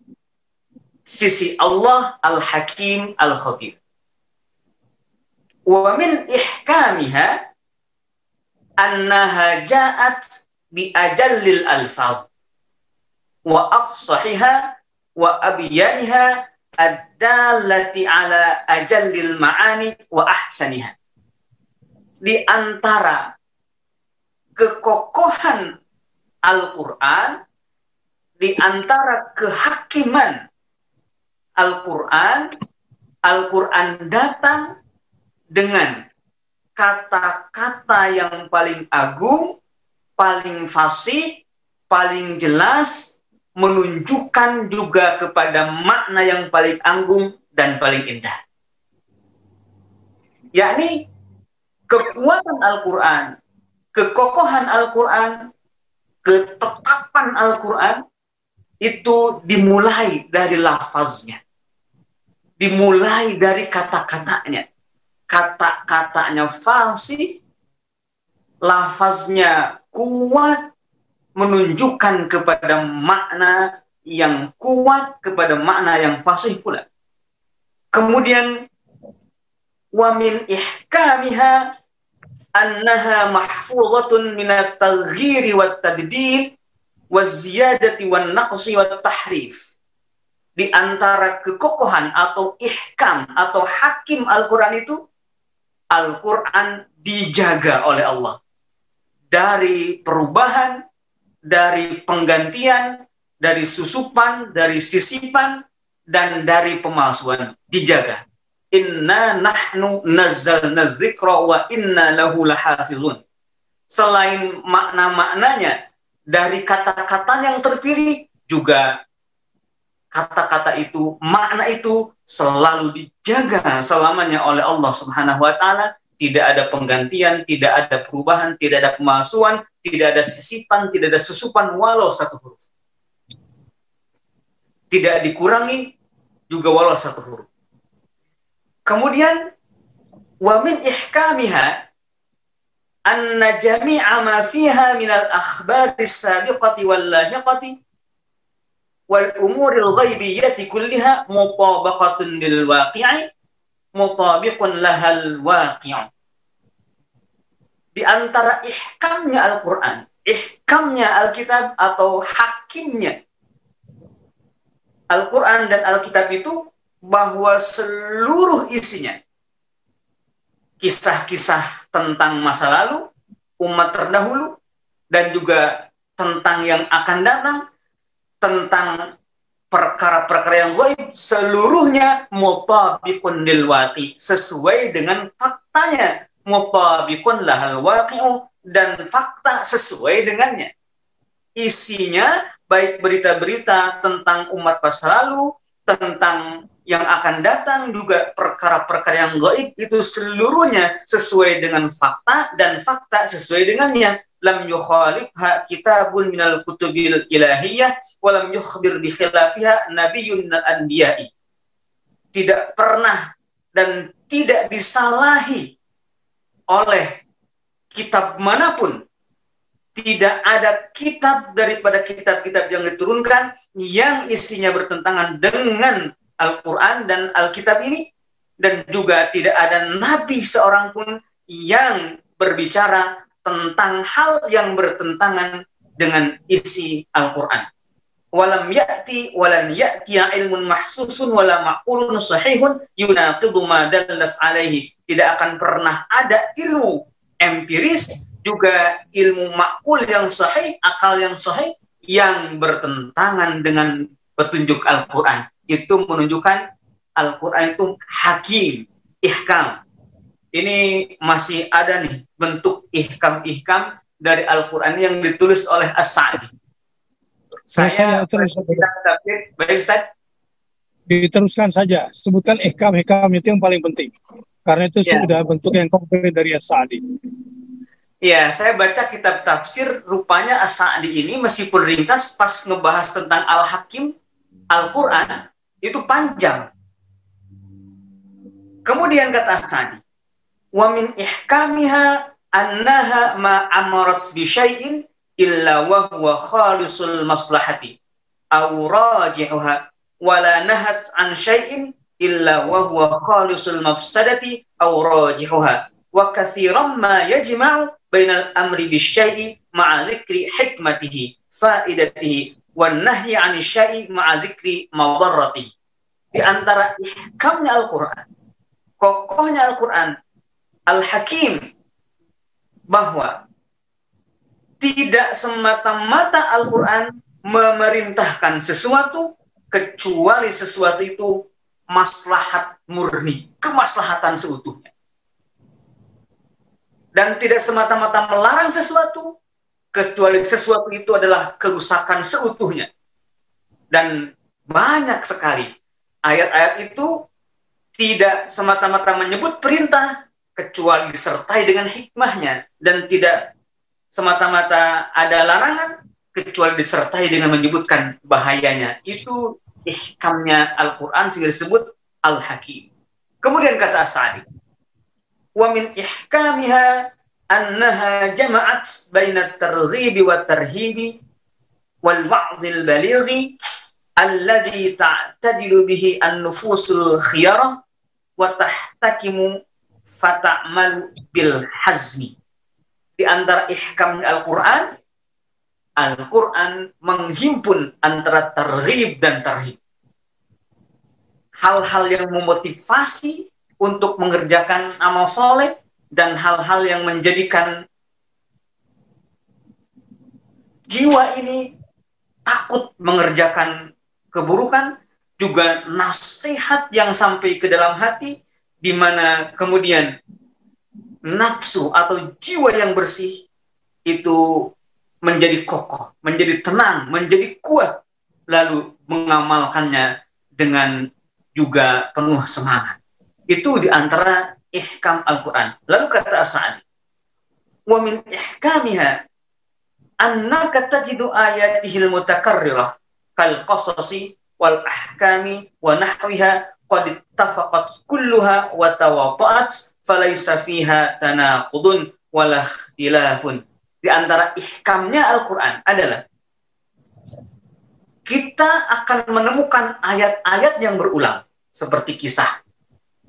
sisi Allah Al-Hakim Al-Khabir. Wa min ihkamiha annaha ja'at bi ajallil alfaz wa afsahiha wa abyaniha ad-dallati ala ajallil ma'ani wa ahsaniha. Di antara kekokohan Al-Quran, di antara kehakiman Al-Quran, Al-Quran datang dengan kata-kata yang paling agung, paling fasih, paling jelas, menunjukkan juga kepada makna yang paling agung dan paling indah. Yakni kekuatan Al-Quran, kekokohan Al-Quran, ketetapan Al-Quran itu dimulai dari lafaznya, dimulai dari kata-katanya. Kata-katanya fasih, lafaznya kuat, menunjukkan kepada makna yang kuat, kepada makna yang fasih pula. Kemudian wa min ihkamiha annaha mahfuzatun minat taghyiri wat tabdil waz ziyadati wan naqsi wat tahrif. Di antara kekokohan atau ihkam atau hakim Al-Quran itu, Al-Quran dijaga oleh Allah dari perubahan, dari penggantian, dari susupan, dari sisipan, dan dari pemalsuan. Dijaga. inna nahnu nazzalna dzikra wa inna lahu lahafizun. Selain makna-maknanya dari kata-kata yang terpilih, juga kata-kata itu, makna itu selalu dijaga selamanya oleh Allah Subhanahu wa taala. Tidak ada penggantian, tidak ada perubahan, tidak ada pemalsuan, tidak ada sisipan, tidak ada susupan walau satu huruf. Tidak dikurangi juga walau satu huruf. Kemudian wa min ihkamiha anna jami'a ma fiha min al-akhbari as-sabiqati wal lahiqati wal umuril ghaibiyyati kulliha mutabaqatun lil waqi'i mutabiqun lahal waqi'u. Di antara ihkamnya Al-Quran, ihkamnya Alkitab atau hakimnya Al-Quran dan Alkitab itu bahwa seluruh isinya kisah-kisah tentang masa lalu, umat terdahulu, dan juga tentang yang akan datang, tentang perkara-perkara yang gaib, seluruhnya mutabiqun lil waqi, sesuai dengan faktanya, mutabiqun lahal waqi'u, dan fakta sesuai dengannya. Isinya baik berita-berita tentang umat masa lalu, tentang yang akan datang, juga perkara-perkara yang gaib, itu seluruhnya sesuai dengan fakta, dan fakta sesuai dengannya. Lam yukhalifha kitabun minal kutubil ilahiyah walam yukhbir bi khilafiha nabiyyun minal anbiya'i. Tidak pernah dan tidak disalahi oleh kitab manapun. Tidak ada kitab daripada kitab-kitab yang diturunkan yang isinya bertentangan dengan Al-Quran dan Alkitab ini, dan juga tidak ada nabi seorang pun yang berbicara tentang hal yang bertentangan dengan isi Al-Quran. Walam walan ya'tiya ilmun mahsusun wala ma'qulun sahihun yunaqidu ma dallas alaihi. Tidak akan pernah ada ilmu empiris, juga ilmu makul yang sahih, akal yang sahih, yang bertentangan dengan petunjuk Al-Quran. Itu menunjukkan Al-Quran itu hakim, ihkam. Ini masih ada nih bentuk ihkam-ihkam dari Al-Quran yang ditulis oleh As-Sa'di. Saya terus baik Ustaz. Diteruskan saja. Sebutkan ihkam-ihkam itu yang paling penting. Karena itu sudah bentuk yang konkret dari As-Sa'di. Ya, saya baca kitab tafsir, rupanya As-Sa'di ini meskipun ringkas pas ngebahas tentang Al-Hakim, Al-Quran, itu panjang. Kemudian kata As-Sa'di, wa min ihkamiha annaha ma amarat bi syai'in illa wa huwa khalisul maslahati aw raji'uha wa la nahat an syai'in illa wa huwa khalisul mafsadati aw raji'uha wa katsiran ma yajma'u bainal amri bi syai'i ma'a dzikri hikmatihi faidatihi wan nahyi 'ani syai'i ma'a dzikri madarratihi. Di antara ihkamnya Al-Qur'an, kokohnya Al-Qur'an, Al-Hakim, bahwa tidak semata-mata Al-Quran memerintahkan sesuatu kecuali sesuatu itu maslahat murni, kemaslahatan seutuhnya. Dan tidak semata-mata melarang sesuatu kecuali sesuatu itu adalah kerusakan seutuhnya. Dan banyak sekali ayat-ayat itu tidak semata-mata menyebut perintah kecuali disertai dengan hikmahnya, dan tidak semata-mata ada larangan kecuali disertai dengan menyebutkan bahayanya. Itu ihkamnya Al-Quran sehingga disebut Al-Hakim. Kemudian kata As-Sa'di, wa min ihkamiha annaha jama'at baina at-targhibi wat-tarhibi wal wa'zil balighi alladhi ta'tadilu bihi an-nufusul khiyarah wa tahtakimu fata'malu bil hazmi. Di antara ihkam Al-Quran, Al-Quran menghimpun antara targhib dan tarhib. Hal-hal yang memotivasi untuk mengerjakan amal soleh, dan hal-hal yang menjadikan jiwa ini takut mengerjakan keburukan, juga nasihat yang sampai ke dalam hati, di mana kemudian nafsu atau jiwa yang bersih itu menjadi kokoh, menjadi tenang, menjadi kuat, lalu mengamalkannya dengan juga penuh semangat. Itu di antara ihkam Al-Quran. Lalu kata As-Sa'di, wa min ihkamiha annaka tajidu ayatihil mutakarrirah kal qasasi wal ahkami wa nahwiha qad ittafaqat kulluha wa tawada'at falaysa fiha tanaqudun wala ikhtilafun. Di antara ihkamnya Al-Quran adalah kita akan menemukan ayat-ayat yang berulang, seperti kisah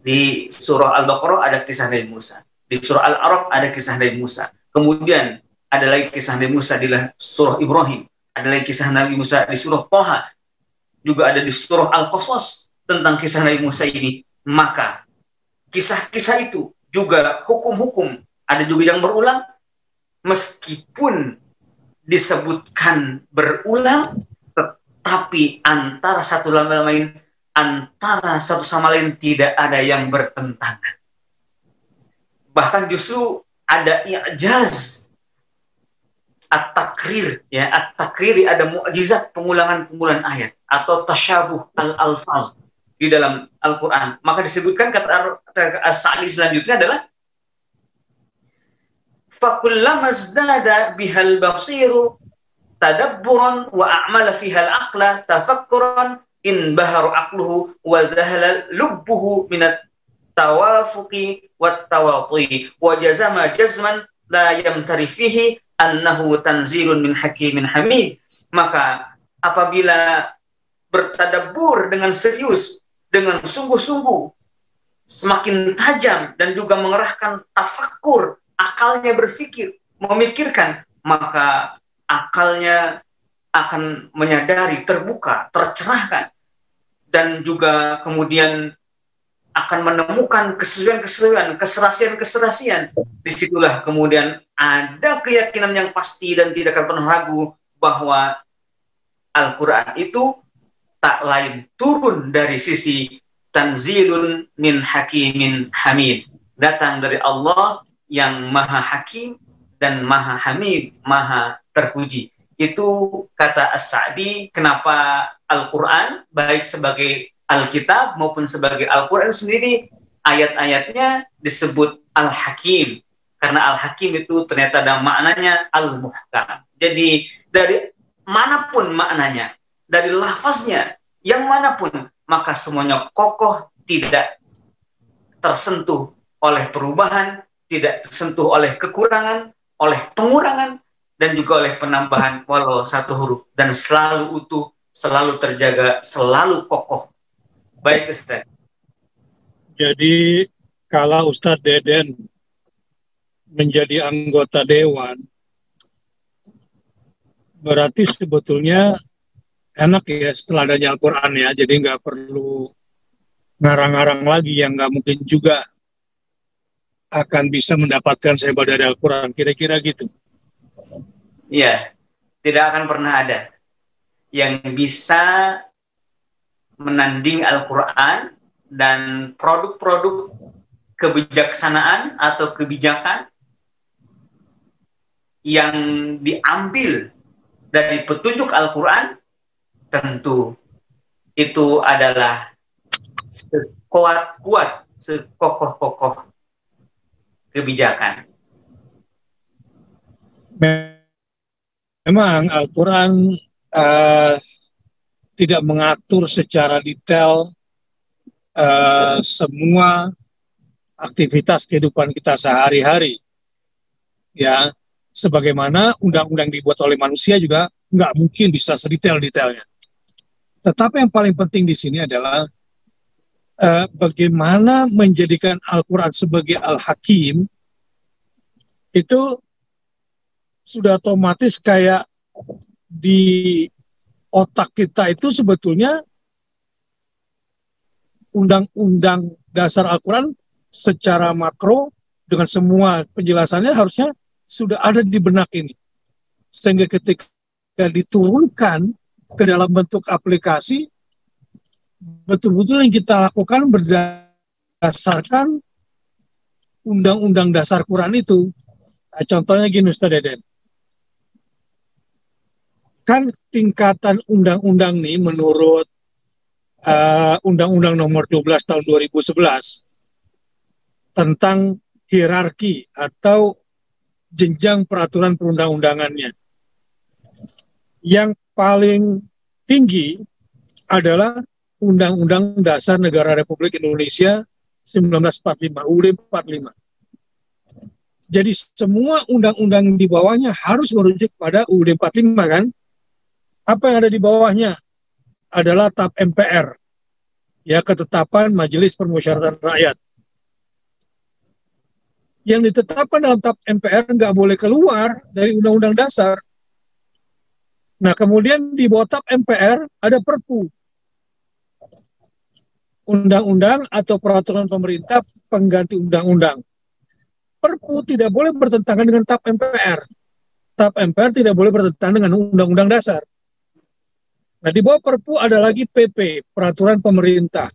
di surah Al-Baqarah ada kisah Nabi Musa, di surah Al-A'raf ada kisah Nabi Musa, kemudian ada lagi kisah Nabi Musa di surah Ibrahim, ada lagi kisah Nabi Musa di surah Thaha, juga ada di surah Al-Qasas tentang kisah Nabi Musa ini. Maka kisah-kisah itu juga hukum-hukum ada juga yang berulang, meskipun disebutkan berulang, tetapi antara satu sama lain, antara satu sama lain tidak ada yang bertentangan. Bahkan justru ada i'jaz, at-takrir, ya, at-takrir, ada mukjizat pengulangan-pengulangan ayat atau tasyabuh al-alfaz di dalam Al-Quran. Maka disebutkan kata As-Sa'di selanjutnya adalah فَكُلَّمَا ازْدَادَ بِهَا الْبَصِيرُ تَدَبُّرًا وَأَعْمَلَ فِيهَا الْعَقْلَ تَفَكُّرًا إِنْبَهَرَ عَقْلُهُ وَذَهَلَ لُبُّهُ مِنَ التَّوَافُقِ وَالتَّوَاطُئِ وَجَزَمَ جَزْمًا لَا يَمْتَرِ فِيهِ أَنَّهُ تَنْزِيلٌ مِنْ حَكِيمٍ حَمِيدٍ. Maka apabila bertadabbur dengan serius, dengan sungguh-sungguh, semakin tajam dan juga mengerahkan tafakkur, akalnya berpikir, memikirkan, maka akalnya akan menyadari, terbuka, tercerahkan, dan juga kemudian akan menemukan keseruan-keseruan, keserasian-keserasian. Disitulah kemudian ada keyakinan yang pasti dan tidak akan pernah ragu bahwa Al-Quran itu tak lain turun dari sisi tanzilun min hakimin hamid, datang dari Allah yang maha hakim dan maha hamid, maha terpuji. Itu kata As-Sa'di, kenapa Al-Quran baik sebagai Alkitab maupun sebagai Al-Quran sendiri ayat-ayatnya disebut Al-Hakim, karena Al-Hakim itu ternyata ada maknanya Al-Muhkam. Jadi dari manapun maknanya, dari lafaznya yang manapun, maka semuanya kokoh, tidak tersentuh oleh perubahan, tidak tersentuh oleh kekurangan, oleh pengurangan, dan juga oleh penambahan walau satu huruf, dan selalu utuh, selalu terjaga, selalu kokoh. Baik, Ustaz. Jadi kalau Ustadz Deden menjadi anggota dewan, berarti sebetulnya enak ya setelah adanya Al-Quran ya, jadi nggak perlu ngarang-ngarang lagi yang nggak mungkin juga akan bisa mendapatkan sehebat dari Al-Quran, kira-kira gitu. Iya, tidak akan pernah ada yang bisa menanding Al-Quran dan produk-produk kebijaksanaan atau kebijakan yang diambil dari petunjuk Al-Quran. Tentu itu adalah sekuat-kuat, sekokoh-kokoh kebijakan. Memang Al-Quran tidak mengatur secara detail semua aktivitas kehidupan kita sehari-hari. Ya, sebagaimana undang-undang dibuat oleh manusia juga nggak mungkin bisa sedetail-detailnya. Tetapi yang paling penting di sini adalah bagaimana menjadikan Al-Quran sebagai Al-Hakim, itu sudah otomatis kayak di otak kita itu sebetulnya undang-undang dasar Al-Quran secara makro dengan semua penjelasannya harusnya sudah ada di benak ini. Sehingga ketika diturunkan ke dalam bentuk aplikasi, betul-betul yang kita lakukan berdasarkan berdasarkan undang-undang dasar Quran itu. Nah, contohnya gini Ustaz Deden. Kan tingkatan undang-undang nih menurut Undang-Undang Nomor 12 tahun 2011 tentang hierarki atau jenjang peraturan perundang-undangannya. Yang paling tinggi adalah Undang-Undang Dasar Negara Republik Indonesia 1945, UUD 45. Jadi semua undang-undang di bawahnya harus merujuk pada UUD 45 kan? Apa yang ada di bawahnya adalah TAP MPR, ya, ketetapan Majelis Permusyawaratan Rakyat. Yang ditetapkan dalam TAP MPR nggak boleh keluar dari Undang-Undang Dasar. Nah, kemudian di bawah TAP MPR ada Perpu, undang-undang atau peraturan pemerintah pengganti undang-undang. Perpu tidak boleh bertentangan dengan TAP MPR. TAP MPR tidak boleh bertentangan dengan Undang-Undang Dasar. Nah, di bawah Perpu ada lagi PP, peraturan pemerintah.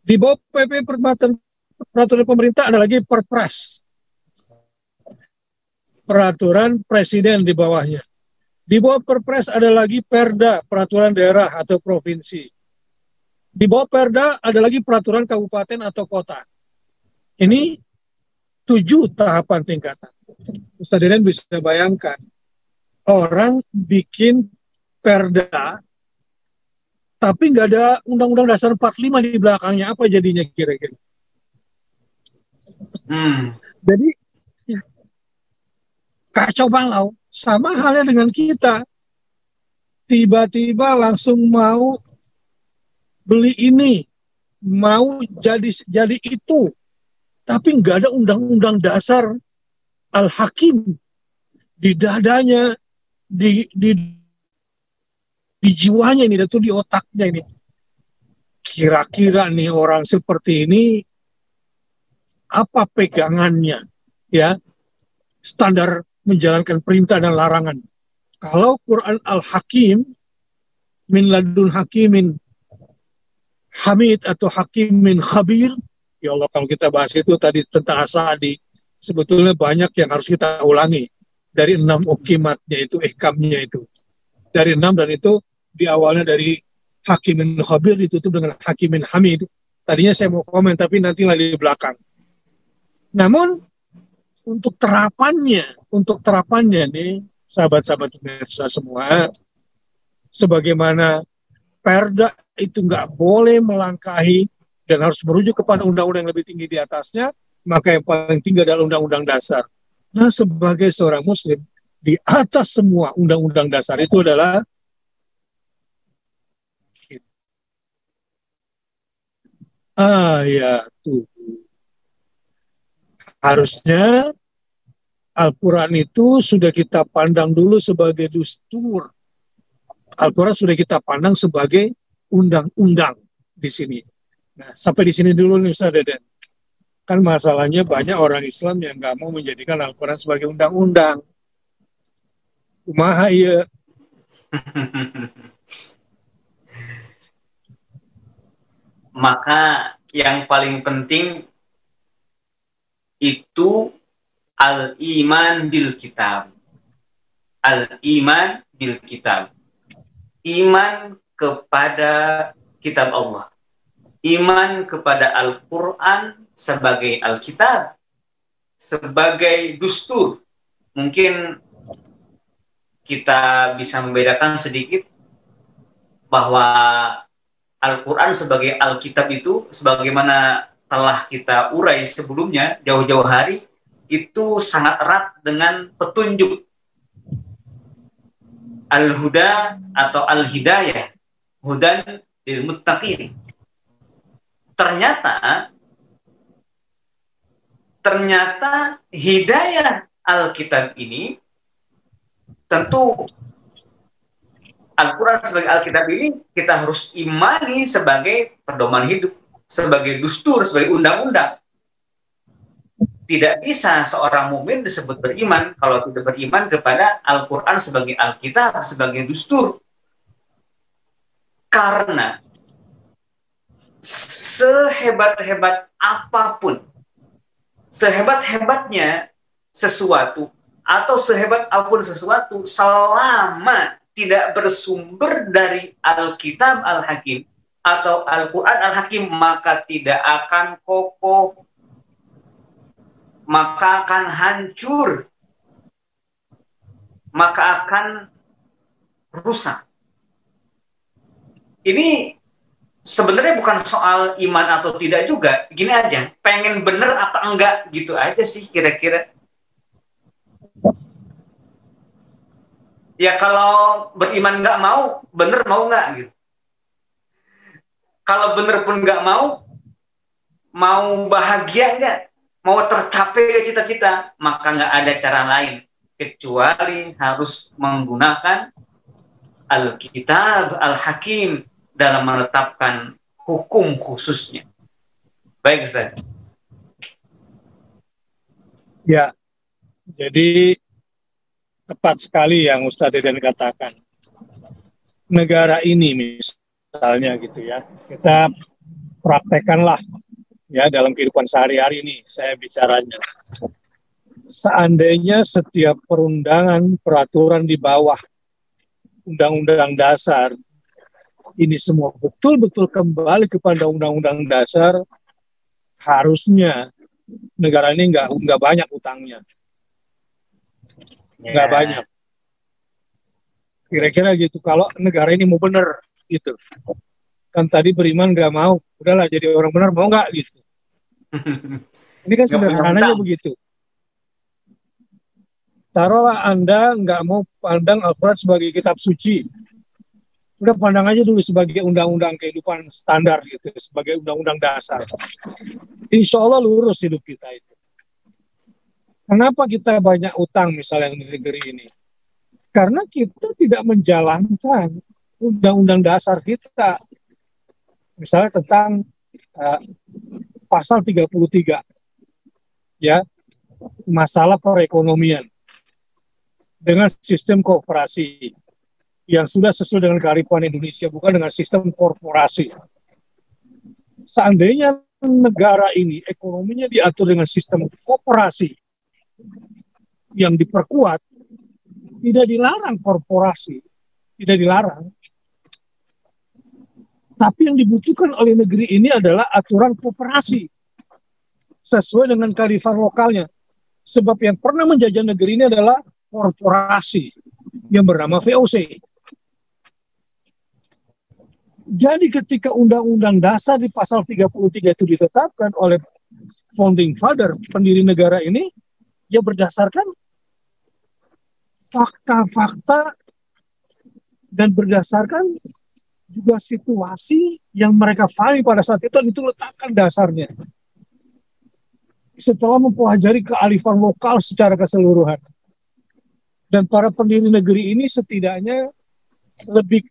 Di bawah PP, peraturan pemerintah, ada lagi Perpres, peraturan presiden di bawahnya. Di bawah Perpres ada lagi Perda, peraturan daerah atau provinsi. Di bawah Perda ada lagi peraturan kabupaten atau kota. Ini 7 tahapan tingkatan. Ustaz Deden bisa bayangkan, orang bikin Perda, tapi nggak ada Undang-Undang Dasar 45 di belakangnya, apa jadinya kira-kira? Jadi kacau balau. Sama halnya dengan kita, tiba-tiba langsung mau beli ini, mau jadi itu, tapi nggak ada Undang-Undang Dasar Al-Hakim di dadanya, di jiwanya ini, itu di otaknya ini. Kira-kira nih orang seperti ini apa pegangannya, ya, standar menjalankan perintah dan larangan. Kalau Quran Al-Hakim, min ladun hakimin hamid atau hakimin khabir, ya Allah, kalau kita bahas itu tadi tentang As-Sa'di, sebetulnya banyak yang harus kita ulangi. Dari 6 ukimatnya itu, ihkamnya itu. Dari 6, dan itu di awalnya dari hakimin khabir ditutup dengan hakimin hamid. Tadinya saya mau komen, tapi nanti lagi di belakang. Namun untuk terapannya nih, sahabat-sahabat pemirsa semua, sebagaimana Perda itu nggak boleh melangkahi dan harus merujuk kepada undang-undang yang lebih tinggi di atasnya, maka yang paling tinggi adalah Undang-Undang Dasar. Nah, sebagai seorang Muslim, di atas semua Undang-Undang Dasar itu adalah ayatul. Harusnya Al-Quran itu sudah kita pandang dulu sebagai dustur. Al-Quran sudah kita pandang sebagai undang-undang di sini. Nah, sampai di sini dulu nih Ustaz Deden. Kan masalahnya banyak orang Islam yang nggak mau menjadikan Al-Quran sebagai undang-undang. Kumaha ya. Maka yang paling penting itu al-iman bil kitab. Al-iman bil kitab. Iman kepada kitab Allah. Iman kepada Al-Quran sebagai Alkitab, sebagai dustur. Mungkin kita bisa membedakan sedikit bahwa Al-Quran sebagai Alkitab itu, sebagaimana telah kita urai sebelumnya, jauh-jauh hari, itu sangat erat dengan petunjuk. Al-Huda atau Al-Hidayah, Hudan lil Muttaqin. Ternyata hidayah Alkitab ini, tentu Al-Quran sebagai Alkitab ini kita harus imani sebagai pedoman hidup, sebagai dustur, sebagai undang-undang. Tidak bisa seorang mukmin disebut beriman kalau tidak beriman kepada Al-Quran sebagai Alkitab, sebagai dustur. Karena sehebat-hebat apapun, sehebat-hebatnya sesuatu, atau sehebat apapun sesuatu, selama tidak bersumber dari Alkitab Al-Hakim atau Al-Quran Al-Hakim, maka tidak akan kokoh, maka akan hancur, maka akan rusak. Ini sebenarnya bukan soal iman atau tidak juga. Gini aja, pengen bener apa enggak gitu aja sih kira-kira. Ya kalau beriman nggak mau, bener mau nggak gitu. Kalau bener pun nggak mau bahagia nggak, mau tercapai cita-cita, maka nggak ada cara lain kecuali harus menggunakan Alkitab Al-Hakim dalam menetapkan hukum khususnya. Baik, Ustaz. Ya, jadi tepat sekali yang Ustaz Deden katakan. Negara ini misalnya gitu ya, kita praktekkanlah ya dalam kehidupan sehari-hari ini, saya bicaranya. Seandainya setiap perundangan, peraturan di bawah Undang-Undang Dasar ini semua betul-betul kembali kepada Undang-Undang Dasar, harusnya negara ini nggak banyak utangnya, nggak banyak. Kira-kira gitu. Kalau negara ini mau benar gitu, kan tadi beriman nggak mau, udahlah jadi orang benar mau nggak gitu. Ini kan sederhananya begitu. Taruhlah Anda nggak mau pandang Al-Quran sebagai kitab suci, udah pandang aja dulu sebagai undang-undang kehidupan standar gitu, sebagai undang-undang dasar. Insya Allah lurus hidup kita itu. Kenapa kita banyak utang misalnya di negeri ini? Karena kita tidak menjalankan undang-undang dasar kita. Misalnya tentang pasal 33, ya, masalah perekonomian dengan sistem kooperasi yang sudah sesuai dengan kearifan Indonesia, bukan dengan sistem korporasi. Seandainya negara ini ekonominya diatur dengan sistem kooperasi yang diperkuat, tidak dilarang korporasi, tidak dilarang. Tapi yang dibutuhkan oleh negeri ini adalah aturan kooperasi sesuai dengan kearifan lokalnya. Sebab yang pernah menjajah negeri ini adalah korporasi yang bernama VOC. Jadi ketika Undang-Undang Dasar di pasal 33 itu ditetapkan oleh founding father, pendiri negara ini, ya berdasarkan fakta-fakta dan berdasarkan juga situasi yang mereka pahami pada saat itu letakkan dasarnya. Setelah mempelajari kearifan lokal secara keseluruhan. Dan para pendiri negeri ini setidaknya lebih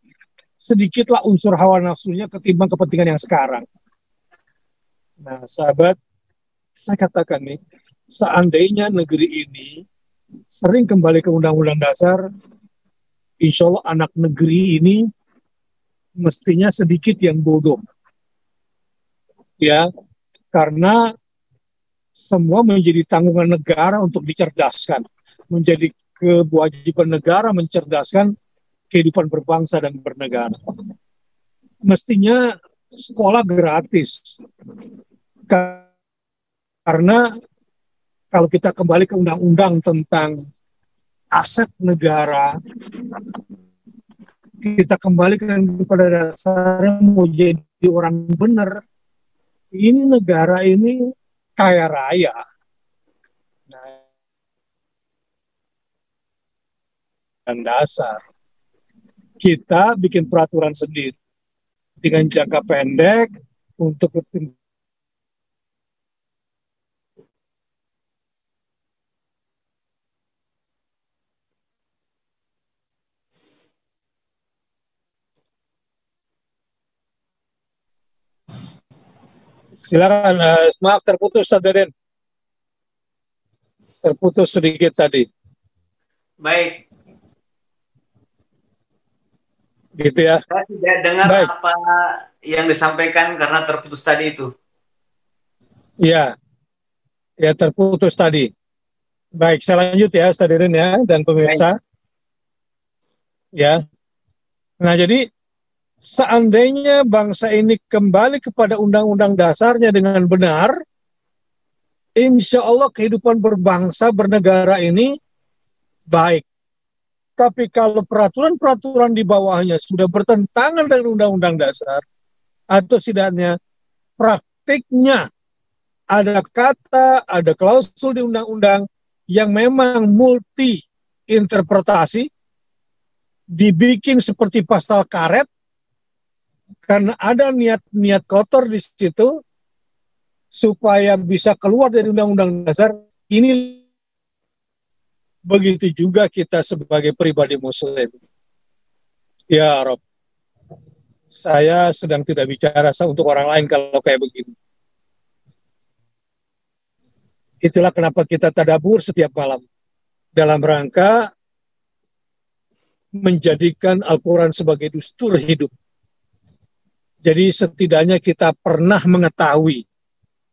sedikitlah unsur hawa nafsunya ketimbang kepentingan yang sekarang. Nah, sahabat, saya katakan nih, seandainya negeri ini sering kembali ke Undang-Undang Dasar, insya Allah anak negeri ini mestinya sedikit yang bodoh. Ya, karena semua menjadi tanggungan negara untuk dicerdaskan. Menjadi kewajiban negara mencerdaskan kehidupan berbangsa dan bernegara. Mestinya sekolah gratis. Karena kalau kita kembali ke undang-undang tentang aset negara, kita kembalikan kepada dasarnya mau jadi orang benar, ini negara ini kaya raya. Dan dasar. Kita bikin peraturan sendiri dengan jangka pendek untuk silakan, maaf terputus Deden. Terputus sedikit tadi. Baik. Gitu ya. Saya tidak dengar Baik. apa yang disampaikan karena terputus tadi itu. Ya, ya terputus tadi. Baik, saya lanjut ya, Ustaz Dirin ya, dan Baik. pemirsa. Ya. Nah, jadi seandainya bangsa ini kembali kepada undang-undang dasarnya dengan benar, insya Allah kehidupan berbangsa, bernegara ini baik. Tapi kalau peraturan-peraturan di bawahnya sudah bertentangan dengan undang-undang dasar, atau setidaknya praktiknya ada kata, ada klausul di undang-undang yang memang multi interpretasi, dibikin seperti pasal karet, karena ada niat-niat kotor di situ, supaya bisa keluar dari undang-undang dasar, ini begitu juga kita sebagai pribadi muslim. Ya Rob, saya sedang tidak bicara untuk orang lain kalau kayak begini. Itulah kenapa kita tadabur setiap malam, dalam rangka menjadikan Al-Quran sebagai dustur hidup. Jadi setidaknya kita pernah mengetahui,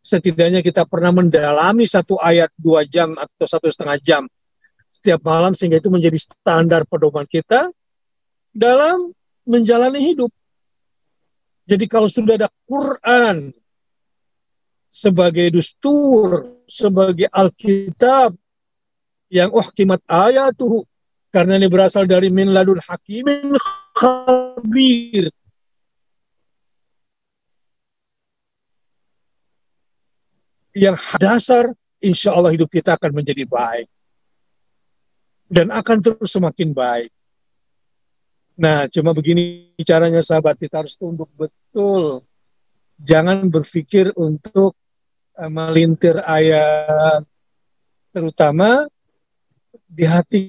setidaknya kita pernah mendalami satu ayat 2 jam atau 1,5 jam setiap malam, sehingga itu menjadi standar pedoman kita dalam menjalani hidup. Jadi kalau sudah ada Quran sebagai dustur, sebagai Alkitab yang uhkimat ayatuhu, karena ini berasal dari min ladun hakimin khabir, yang dasar, insya Allah hidup kita akan menjadi baik dan akan terus semakin baik. Nah, cuma begini caranya sahabat, kita harus tunduk betul. Jangan berpikir untuk melintir ayat, terutama di hati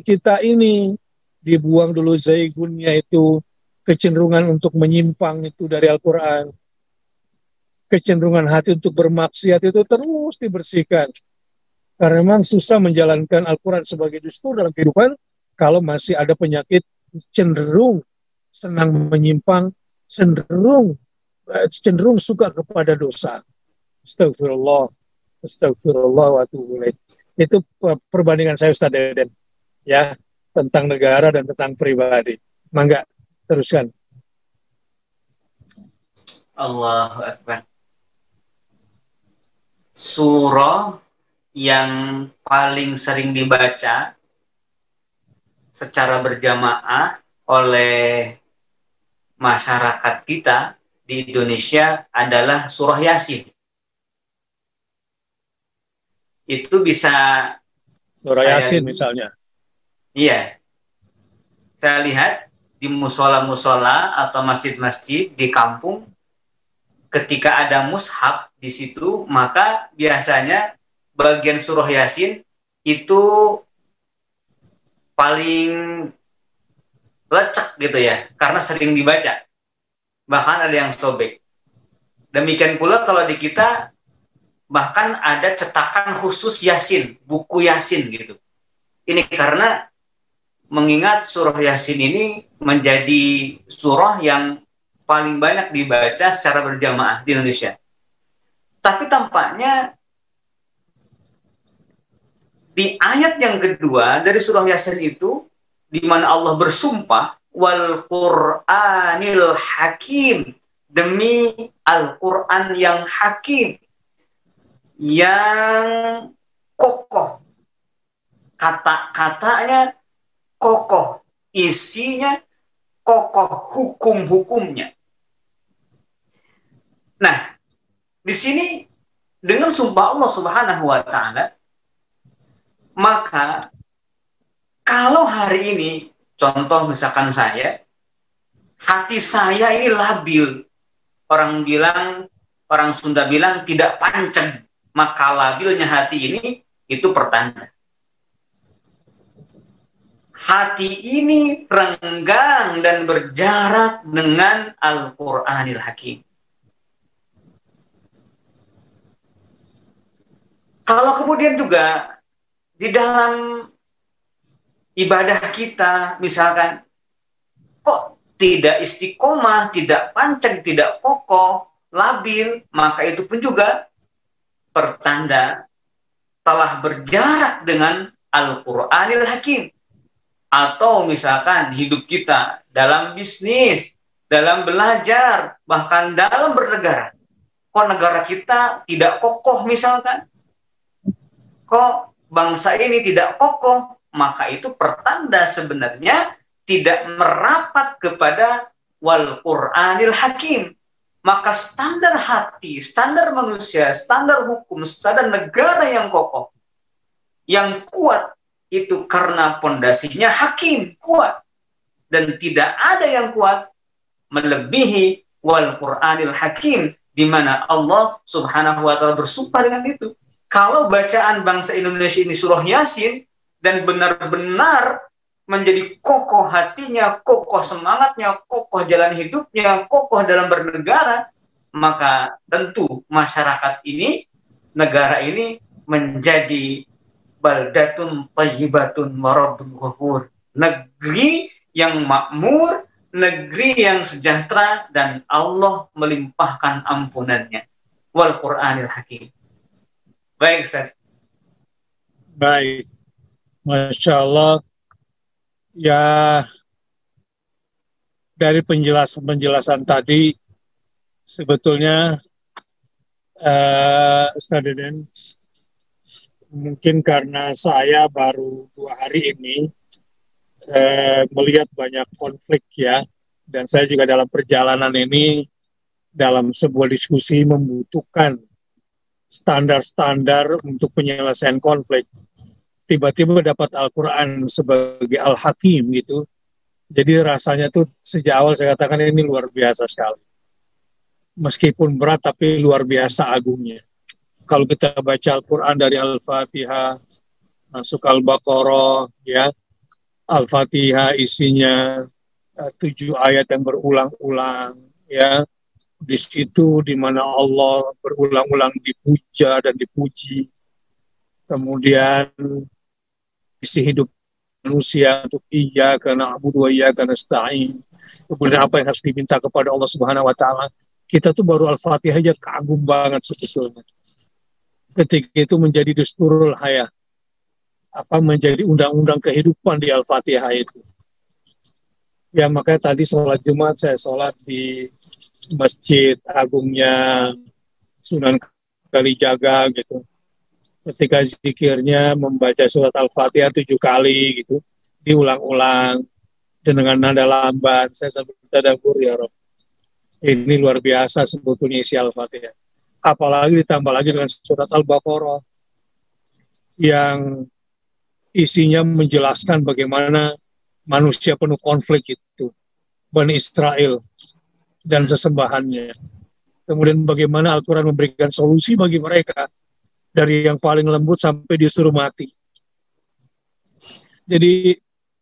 kita ini. Dibuang dulu zaigunnya, itu kecenderungan untuk menyimpang itu dari Al-Quran. Kecenderungan hati untuk bermaksiat itu terus dibersihkan. Karena memang susah menjalankan Al-Quran sebagai dustur dalam kehidupan kalau masih ada penyakit cenderung senang menyimpang, cenderung suka kepada dosa. Astagfirullah, astagfirullah wa atubu ilaih. Itu perbandingan saya, Ustaz Deden, ya, tentang negara dan tentang pribadi. Mangga, teruskan. Allahu Akbar. Surah yang paling sering dibaca secara berjamaah oleh masyarakat kita di Indonesia adalah surah Yasin. Itu bisa Surah Yasin misalnya. Iya. Saya lihat di musola-musola atau masjid-masjid di kampung, ketika ada mushaf di situ, maka biasanya bagian surah Yasin itu paling lecek gitu ya, karena sering dibaca. Bahkan ada yang sobek. Demikian pula kalau di kita, bahkan ada cetakan khusus Yasin, buku Yasin gitu. Ini karena mengingat surah Yasin ini menjadi surah yang paling banyak dibaca secara berjamaah di Indonesia. Tapi tampaknya di ayat yang kedua dari surah Yasin itu, di mana Allah bersumpah, wal Qur'anil Hakim, demi Al-Quran yang hakim, yang kokoh, kata-katanya kokoh, isinya kokoh, hukum-hukumnya. Nah, di sini dengan sumpah Allah Subhanahu wa taala, maka kalau hari ini, contoh misalkan saya, hati saya ini labil. Orang Sunda bilang tidak pancen, maka labilnya hati ini itu pertanda. Hati ini renggang dan berjarak dengan Al-Qur'anil Hakim. Kalau kemudian juga di dalam ibadah kita, misalkan, kok tidak istiqomah, tidak pancang, tidak kokoh, labil, maka itu pun juga pertanda telah berjarak dengan Al-Qur'anil Hakim. Atau misalkan hidup kita dalam bisnis, dalam belajar, bahkan dalam bernegara. Kok negara kita tidak kokoh misalkan? Kok bangsa ini tidak kokoh? Maka itu pertanda sebenarnya tidak merapat kepada wal Qur'anil Hakim. Maka standar hati, standar manusia, standar hukum, standar negara yang kokoh, yang kuat, itu karena pondasinya hakim, kuat. Dan tidak ada yang kuat melebihi wal Qur'anil Hakim, di mana Allah Subhanahu wa Ta'ala bersumpah dengan itu. Kalau bacaan bangsa Indonesia ini surah Yasin dan benar-benar menjadi kokoh hatinya, kokoh semangatnya, kokoh jalan hidupnya, kokoh dalam bernegara, maka tentu masyarakat ini, negara ini menjadi baldatun thayyibatun wa rabbun ghafur. Negeri yang makmur, negeri yang sejahtera, dan Allah melimpahkan ampunannya. Wal Qur'anil Hakim. Baik, Ustaz. Baik. Masya Allah. Ya, dari penjelasan tadi, sebetulnya Ustaz Deden, mungkin karena saya baru 2 hari ini melihat banyak konflik ya, dan saya juga dalam perjalanan ini, dalam sebuah diskusi membutuhkan standar-standar untuk penyelesaian konflik. Tiba-tiba dapat Al-Quran sebagai Al-Hakim gitu. Jadi rasanya tuh sejak awal saya katakan ini luar biasa sekali. Meskipun berat tapi luar biasa agungnya. Kalau kita baca Al-Quran dari Al-Fatihah, masuk Al-Baqarah, ya, Al-Fatihah isinya 7 ayat yang berulang-ulang, ya. Di situ di mana Allah berulang-ulang dipuja dan dipuji. Kemudian isi hidup manusia untuk iyyaka na'budu wa iyyaka nasta'in. Kemudian apa yang harus diminta kepada Allah Subhanahu wa Ta'ala. Kita tuh baru Al-Fatihah aja kagum banget sebetulnya. Ketika itu menjadi dusturul hayah, menjadi undang-undang kehidupan di Al-Fatihah itu. Ya, makanya tadi sholat Jumat saya sholat di Masjid Agungnya Sunan Kalijaga gitu. Ketika zikirnya membaca surat Al-Fatihah 7 kali gitu, diulang-ulang dan dengan nada lamban, saya sambil tadabbur, ya Rabb, ini luar biasa sebetulnya isi Al-Fatihah. Apalagi ditambah lagi dengan surat Al-Baqarah yang isinya menjelaskan bagaimana manusia penuh konflik itu, Bani Israel dan sesembahannya. Kemudian bagaimana Al-Quran memberikan solusi bagi mereka, dari yang paling lembut sampai disuruh mati. Jadi,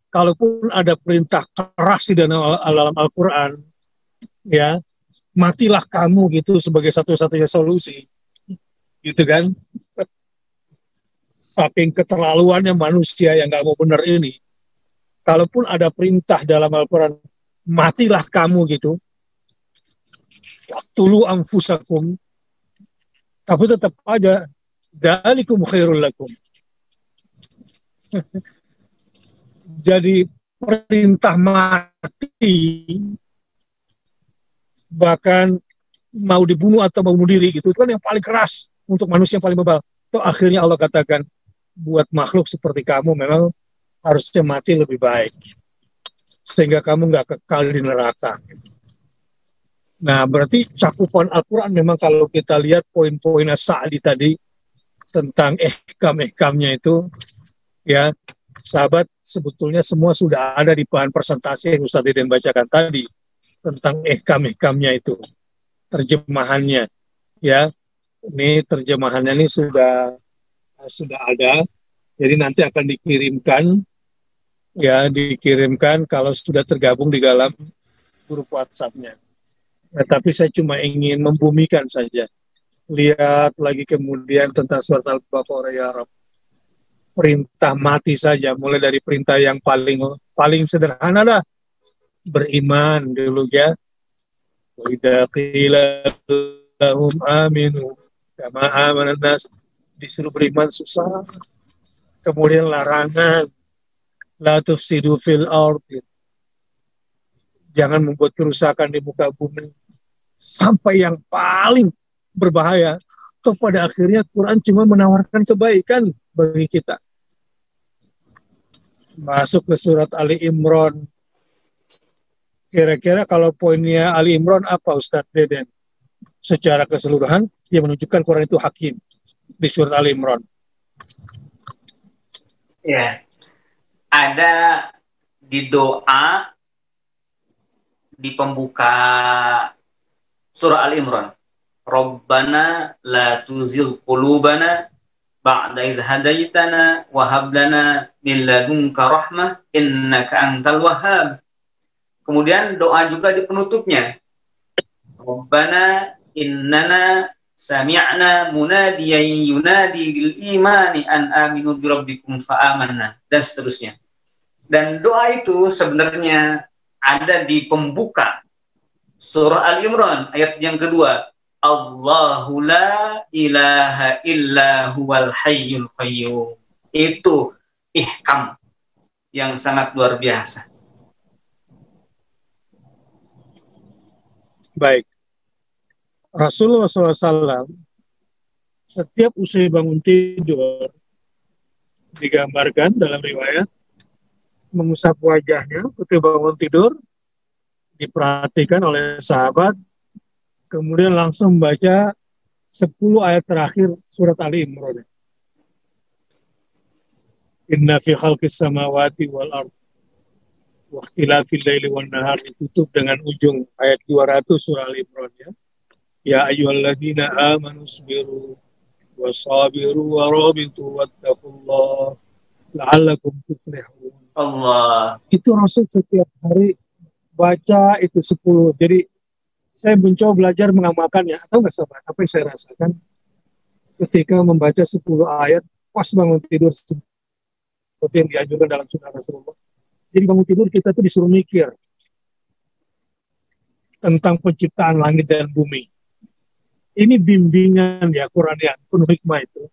kalaupun ada perintah keras di dalam Al-Quran, ya, matilah kamu gitu sebagai satu-satunya solusi. Gitu kan? Saking keterlaluannya manusia yang nggak mau benar ini. Kalaupun ada perintah dalam Al-Quran, matilah kamu gitu. Waqtulu anfusakum. Tapi tetap aja, dzalikum khairul lakum. Jadi perintah mati, bahkan mau dibunuh atau mau bunuh diri gitu, itu kan yang paling keras untuk manusia yang paling bebal. Itu akhirnya Allah katakan, buat makhluk seperti kamu memang harusnya mati lebih baik, sehingga kamu nggak kekal di neraka. Nah, berarti cakupan Al-Quran memang kalau kita lihat poin-poin As-Sa'di tadi tentang ihkam-ihkamnya itu, ya, sahabat, sebetulnya semua sudah ada di bahan presentasi yang Ustaz Deden bacakan tadi tentang ihkam-ihkamnya itu, terjemahannya, ya. Ini terjemahannya ini sudah ada, jadi nanti akan dikirimkan, ya, dikirimkan kalau sudah tergabung di dalam grup WhatsApp-nya. Nah, tapi saya cuma ingin membumikan saja. Lihat lagi kemudian tentang surat Al-Baqarah, ya Rabb. Perintah mati saja, mulai dari perintah yang paling sederhana lah, beriman dulu ya. Wa idza qila lahum aminu kama amanan nas, disuruh beriman susah. Kemudian larangan la tufsidu fil ardh, jangan membuat kerusakan di muka bumi. Sampai yang paling berbahaya, toh pada akhirnya Quran cuma menawarkan kebaikan bagi kita. Masuk ke surat Ali Imran. Kira-kira kalau poinnya Ali Imran apa, Ustadz Deden? Secara keseluruhan, dia menunjukkan Quran itu hakim di surat Ali Imran. Ya, ada di doa di pembuka surah Ali Imran. Rabbana la tuzigh qulubana ba'da idh hadaitana wa hab lana min ladunka rahmah innaka antal wahhab. Kemudian doa juga di penutupnya. Rabbana innana sami'na munadiyan yunadi bil imani an aminu bi rabbikum fa amanna, dan seterusnya. Dan doa itu sebenarnya ada di pembuka surah Ali Imran ayat yang kedua. Allahu la ilaha illa huwal hayyul qayyum. Itu ihkam yang sangat luar biasa. Baik. Rasulullah SAW setiap usai bangun tidur digambarkan dalam riwayat mengusap wajahnya ketika bangun tidur, diperhatikan oleh sahabat, kemudian langsung membaca 10 ayat terakhir surat Ali Imran. Inna fi khalqis samawati wal ardh wa ikhtilafil laili wan nahar, ditutup dengan ujung ayat 200 surah Ali Imran ya. Ya ayyuhalladzina amanu sabiru wasabiru warabitu wattaqullah la'allakum tuflihun. Allah. Itu Rasul setiap hari baca itu 10. Jadi saya mencoba belajar mengamalkannya. Atau nggak sahabat, apa yang saya rasakan ketika membaca 10 ayat pas bangun tidur seperti yang dianjurkan dalam sunnah Rasulullah. Jadi bangun tidur kita tuh disuruh mikir tentang penciptaan langit dan bumi. Ini bimbingan ya Quran yang penuh hikmah itu.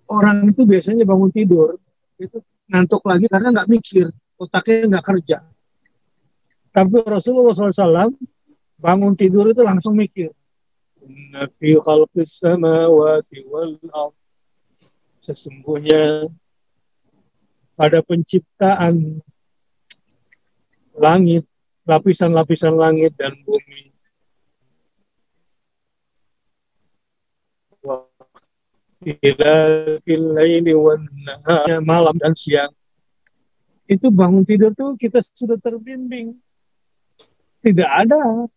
Orang itu biasanya bangun tidur itu ngantuk lagi karena nggak mikir, otaknya nggak kerja. Tapi Rasulullah SAW bangun tidur itu langsung mikir. Inna fi khalqis samawati wal ardh, sesungguhnya pada penciptaan langit, lapisan-lapisan langit dan bumi, malam dan siang, itu bangun tidur tuh kita sudah terbimbing. Tidak ada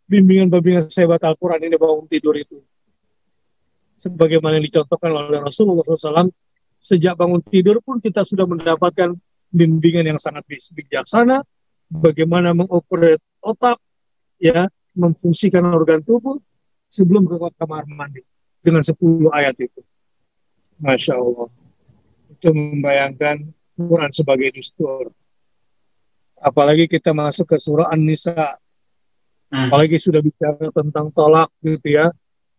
bimbingan-bimbingan sehebat Al-Quran ini bangun tidur itu. Sebagaimana yang dicontohkan oleh Rasulullah SAW, sejak bangun tidur pun kita sudah mendapatkan bimbingan yang sangat bijaksana, bagaimana mengoperate otak, ya, memfungsikan organ tubuh sebelum ke kamar mandi dengan 10 ayat itu. Masya Allah. Itu membayangkan Quran sebagai dustur. Apalagi kita masuk ke surah An-Nisa. Apalagi sudah bicara tentang tolak gitu ya.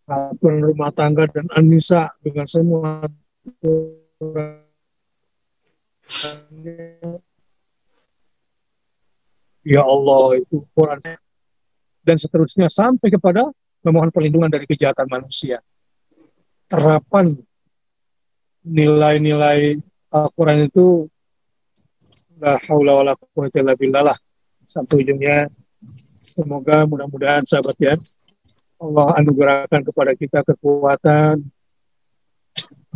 Aturan rumah tangga dan An-Nisa dengan semua ya Allah, itu Quran dan seterusnya sampai kepada memohon perlindungan dari kejahatan manusia. Terapan nilai-nilai Al-Quran itu la haula wala quwwata illa billah sampai ujungnya. Semoga mudah-mudahan sahabat ya, Allah anugerahkan kepada kita kekuatan,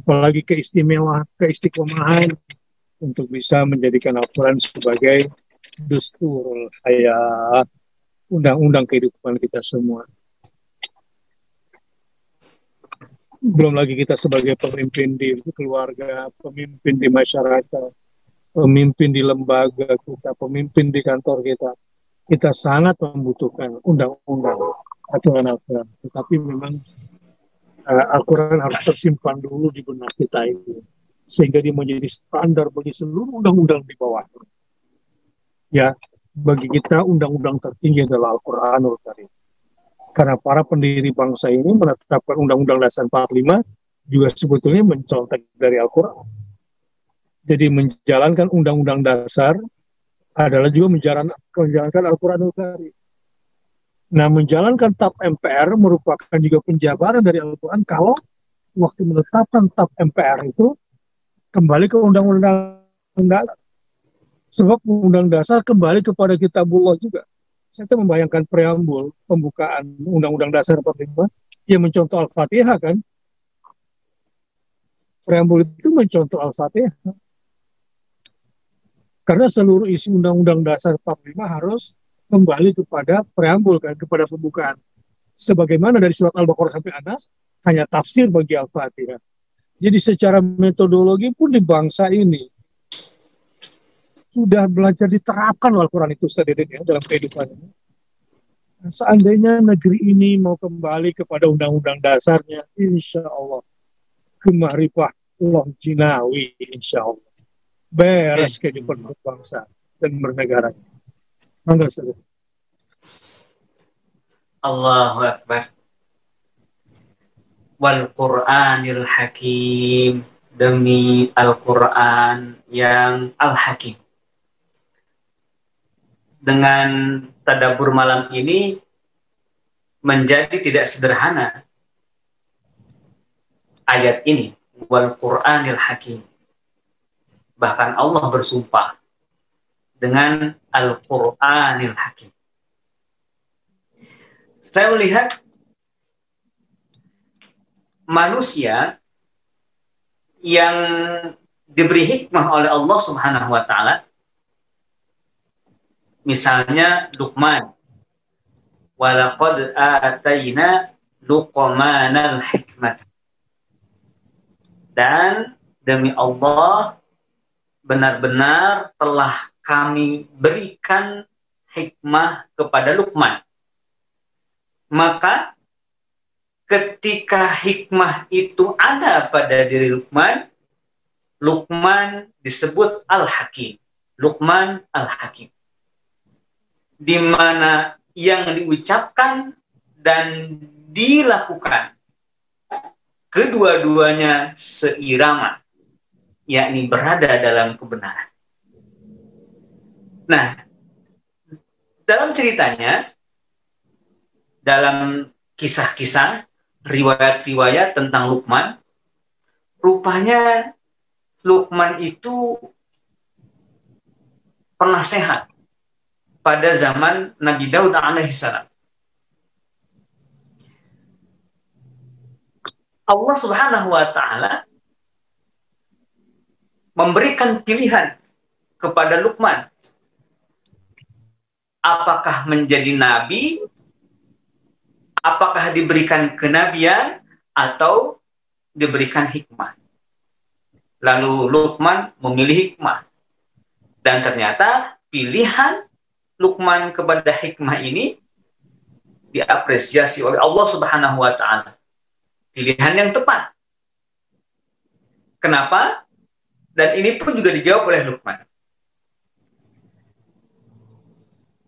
apalagi keistiqomahan untuk bisa menjadikan Al-Quran sebagai dusturul hayat, undang-undang kehidupan kita semua. Belum lagi kita sebagai pemimpin di keluarga, pemimpin di masyarakat, pemimpin di lembaga kita, pemimpin di kantor kita. Kita sangat membutuhkan undang-undang aturan-aturan. Tetapi memang Al-Quran harus tersimpan dulu di benak kita itu, sehingga dia menjadi standar bagi seluruh undang-undang di bawah. Ya, bagi kita undang-undang tertinggi adalah Al-Quranul Karim. Karena para pendiri bangsa ini menetapkan Undang-Undang Dasar 45 juga sebetulnya mencontek dari Al-Quran. Jadi menjalankan Undang-Undang Dasar adalah juga menjalankan Al-Quranul Karim. Nah, menjalankan TAP MPR merupakan juga penjabaran dari Al-Quran kalau waktu menetapkan TAP MPR itu kembali ke Undang-Undang Dasar. Sebab Undang Dasar kembali kepada Kitabullah juga. Saya membayangkan preambul pembukaan Undang-Undang Dasar 45 yang mencontoh Al-Fatihah kan. Preambul itu mencontoh Al-Fatihah. Karena seluruh isi Undang-Undang Dasar 45 harus kembali kepada preambul kan, kepada pembukaan. Sebagaimana dari surat Al-Baqarah sampai Anas hanya tafsir bagi Al-Fatihah. Jadi secara metodologi pun di bangsa ini sudah belajar diterapkan Al-Quran itu ya, dalam kehidupan ini. Seandainya negeri ini mau kembali kepada undang-undang dasarnya, insya Allah kemarifah Allah jinawi, insya Allah beres kehidupan berbangsa dan bernegara. Allahu Akbar. Wal Qur'anil Hakim, demi Al-Quran yang Al-Hakim. Dengan tadabbur malam ini menjadi tidak sederhana ayat ini, wal Qur'anil Hakim. Bahkan Allah bersumpah dengan Al-Qur'anil Hakim. Saya melihat manusia yang diberi hikmah oleh Allah Subhanahu wa taala, misalnya Luqman, walaqad atayna Luqmanal hikmah. Dan demi Allah benar-benar telah kami berikan hikmah kepada Luqman. Maka ketika hikmah itu ada pada diri Luqman, Luqman disebut Al-Hakim. Luqman Al-Hakim. Di mana yang diucapkan dan dilakukan kedua-duanya seirama, yakni berada dalam kebenaran. Nah, dalam ceritanya, dalam kisah-kisah, riwayat-riwayat tentang Luqman, rupanya Luqman itu pernah sehat pada zaman Nabi Daud alaihissalam. Allah Subhanahu wa taala memberikan pilihan kepada Luqman, apakah menjadi nabi, apakah diberikan kenabian, atau diberikan hikmah. Lalu Luqman memilih hikmah. Dan ternyata pilihan Luqman kepada hikmah ini diapresiasi oleh Allah Subhanahu wa taala. Pilihan yang tepat. Kenapa? Dan ini pun juga dijawab oleh Luqman.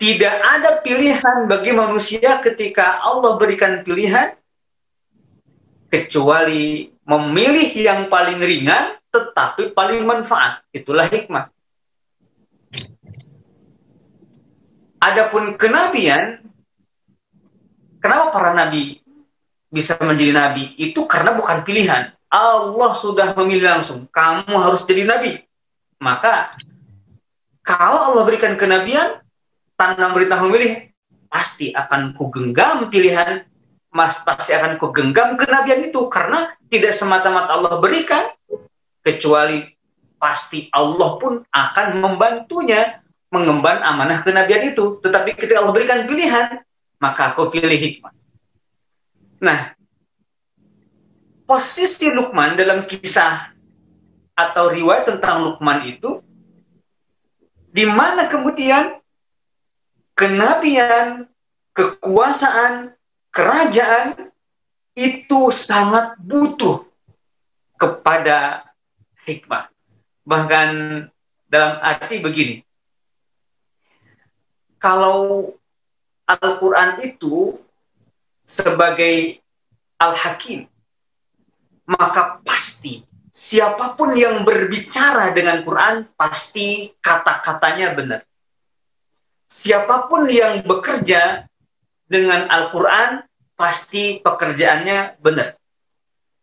Tidak ada pilihan bagi manusia ketika Allah berikan pilihan kecuali memilih yang paling ringan tetapi paling manfaat. Itulah hikmah. Adapun kenabian, kenapa para nabi bisa menjadi nabi? Itu karena bukan pilihan. Allah sudah memilih langsung, kamu harus jadi nabi. Maka kalau Allah berikan kenabian tanpa beritahu memilih, pasti akan kugenggam pilihan, pasti akan kugenggam kenabian itu, karena tidak semata-mata Allah berikan, kecuali pasti Allah pun akan membantunya mengemban amanah kenabian itu. Tetapi ketika Allah berikan pilihan, maka aku pilih hikmah. Nah, posisi Luqman dalam kisah atau riwayat tentang Luqman itu, di mana kemudian kenabian, kekuasaan, kerajaan itu sangat butuh kepada hikmah. Bahkan dalam arti begini, kalau Al-Quran itu sebagai Al-Hakim, maka pasti siapapun yang berbicara dengan Quran pasti kata-katanya benar. Siapapun yang bekerja dengan Al-Quran pasti pekerjaannya benar.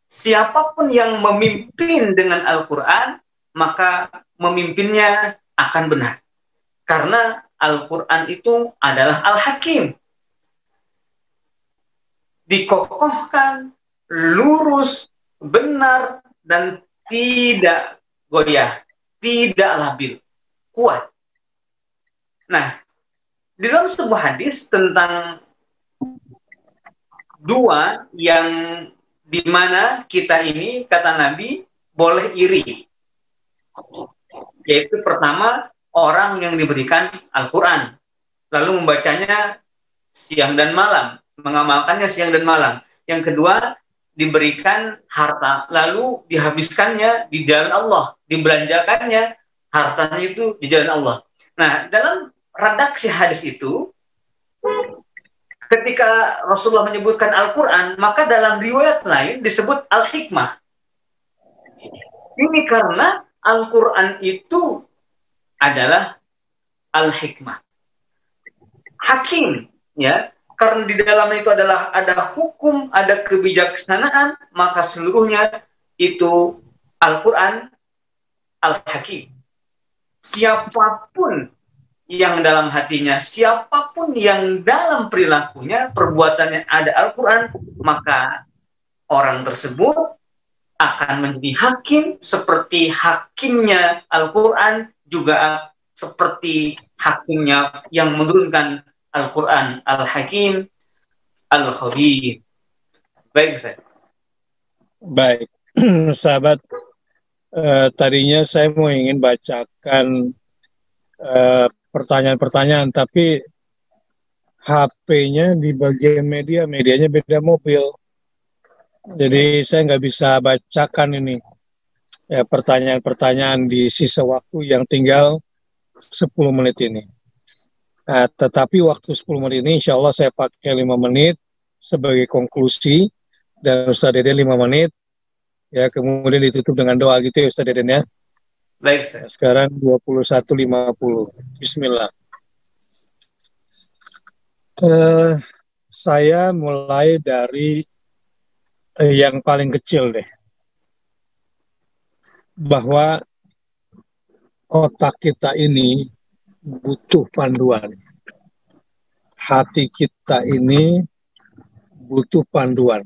Siapapun yang memimpin dengan Al-Quran, maka memimpinnya akan benar. Karena Al-Quran itu adalah Al-Hakim. Dikokohkan, lurus, benar, dan tidak goyah, tidak labil, kuat. Nah, di dalam sebuah hadis tentang dua yang dimana kita ini, kata Nabi, boleh iri. Yaitu pertama, orang yang diberikan Al-Quran, lalu membacanya siang dan malam, mengamalkannya siang dan malam. Yang kedua, diberikan harta, lalu dihabiskannya di jalan Allah, dibelanjakannya, hartanya itu di jalan Allah. Nah, dalam redaksi hadis itu, ketika Rasulullah menyebutkan Al-Quran, maka dalam riwayat lain disebut Al-Hikmah. Ini karena Al-Quran itu adalah Al-Hikmah. Hakim, ya, karena di dalamnya itu adalah ada hukum, ada kebijaksanaan, maka seluruhnya itu Al-Quran Al-Hakim. Siapapun yang dalam hatinya, siapapun yang dalam perilakunya, perbuatannya ada Al-Quran, maka orang tersebut akan menjadi hakim seperti hakimnya Al-Quran, juga seperti hakimnya yang menurunkan Al-Quran, Al-Hakim, Al-Khabir. Baik, saya. Baik, sahabat, tadinya saya mau ingin bacakan pertanyaan-pertanyaan, tapi HP-nya di bagian media, medianya beda mobil. Jadi saya nggak bisa bacakan ini ya, pertanyaan-pertanyaan di sisa waktu yang tinggal 10 menit ini. Nah, tetapi waktu 10 menit ini insya Allah saya pakai 5 menit sebagai konklusi, dan Ustaz Deden 5 menit, ya, kemudian ditutup dengan doa gitu ya Ustaz Deden ya. Baik, saya. Sekarang 21.50. Bismillah. Saya mulai dari yang paling kecil deh. Bahwa otak kita ini butuh panduan. Hati kita ini butuh panduan.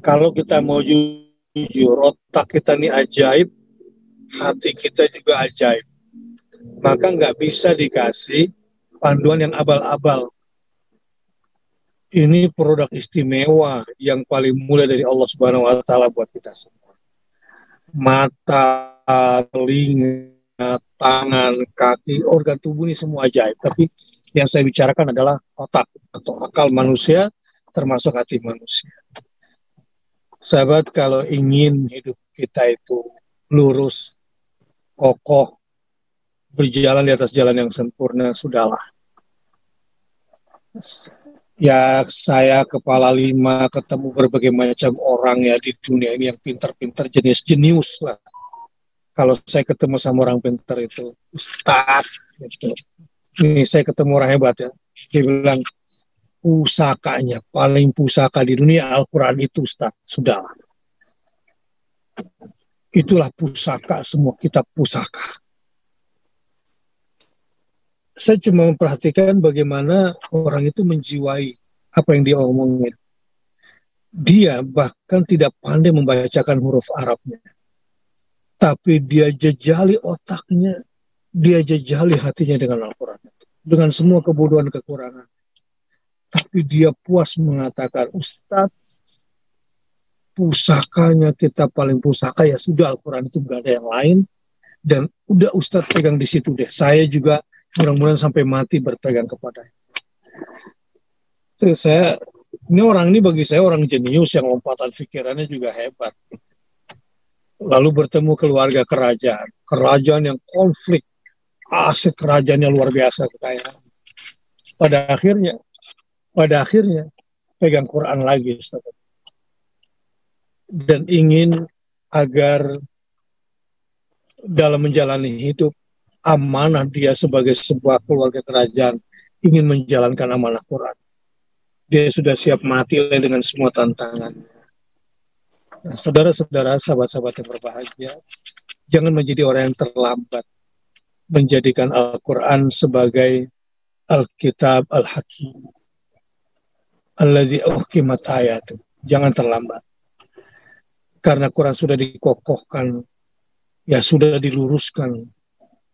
Kalau kita mau jujur, otak kita ini ajaib, hati kita juga ajaib. Maka nggak bisa dikasih panduan yang abal-abal. Ini produk istimewa yang paling mulia dari Allah Subhanahu wa Ta'ala buat kita semua. Mata, telinga, tangan, kaki, organ tubuh ini semua ajaib. Tapi yang saya bicarakan adalah otak atau akal manusia, termasuk hati manusia. Sahabat, kalau ingin hidup kita itu lurus, kokoh, berjalan di atas jalan yang sempurna, sudahlah. Ya, saya kepala 5 ketemu berbagai macam orang ya di dunia ini yang pintar-pintar, jenis jenius lah. Kalau saya ketemu sama orang pintar itu, Ustaz, gitu. Ini saya ketemu orang hebat ya. Dia bilang, pusakanya, paling pusaka di dunia Al-Quran itu Ustaz. Sudahlah. Itulah pusaka, semua kitab pusaka. Saya cuma memperhatikan bagaimana orang itu menjiwai apa yang dia omongin. Dia bahkan tidak pandai membacakan huruf Arabnya. Tapi dia jejali otaknya, dia jejali hatinya dengan Al-Quran. Dengan semua kebodohan kekurangan. Tapi dia puas mengatakan, Ustaz, pusakanya kita paling pusaka, ya sudah Al-Quran itu gak ada yang lain. Dan udah Ustaz pegang di situ deh. Saya juga mudah-mudahan sampai mati berpegang kepadanya. Ini orang ini bagi saya orang jenius yang lompatan pikirannya juga hebat. Lalu bertemu keluarga kerajaan yang konflik, aset kerajaannya luar biasa kekayaan. Pada akhirnya pegang Quran lagi, Ustaz. Dan ingin agar dalam menjalani hidup amanah dia sebagai sebuah keluarga kerajaan, ingin menjalankan amanah Quran. Dia sudah siap mati dengan semua tantangan. Nah, saudara-saudara, sahabat-sahabat yang berbahagia, jangan menjadi orang yang terlambat menjadikan Al-Quran sebagai Alkitab Al-Hakim. Allazi uhkimat ayatu. Jangan terlambat. Karena Quran sudah dikokohkan, ya sudah diluruskan,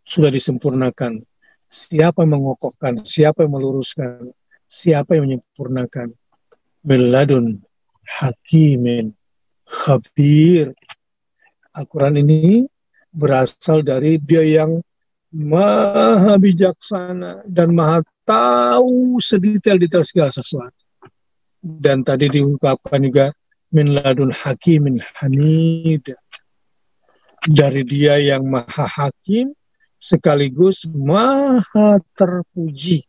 sudah disempurnakan. Siapa yang mengokohkan, siapa yang meluruskan, siapa yang menyempurnakan? Miladun hakimin khabir. Al-Quran ini berasal dari dia yang maha bijaksana dan maha tahu sedetail-detail segala sesuatu. Dan tadi diungkapkan juga min ladun hakimin hamid, dari dia yang maha hakim sekaligus maha terpuji,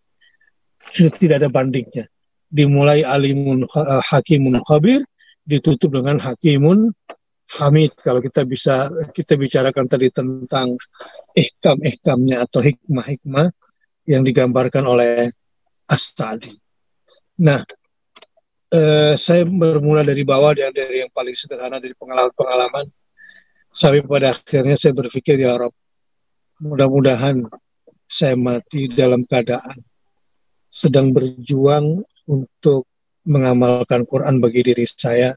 tidak ada bandingnya. Dimulai alimun hakimun khabir, ditutup dengan hakimun hamid. Kalau kita bicarakan tadi tentang ihkam-ihkamnya atau hikmah-hikmah yang digambarkan oleh As-Sa'di. Nah, saya bermula dari bawah, dari yang paling sederhana, dari pengalaman sampai pada akhirnya saya berpikir, ya Rabb, mudah-mudahan saya mati dalam keadaan sedang berjuang untuk mengamalkan Quran bagi diri saya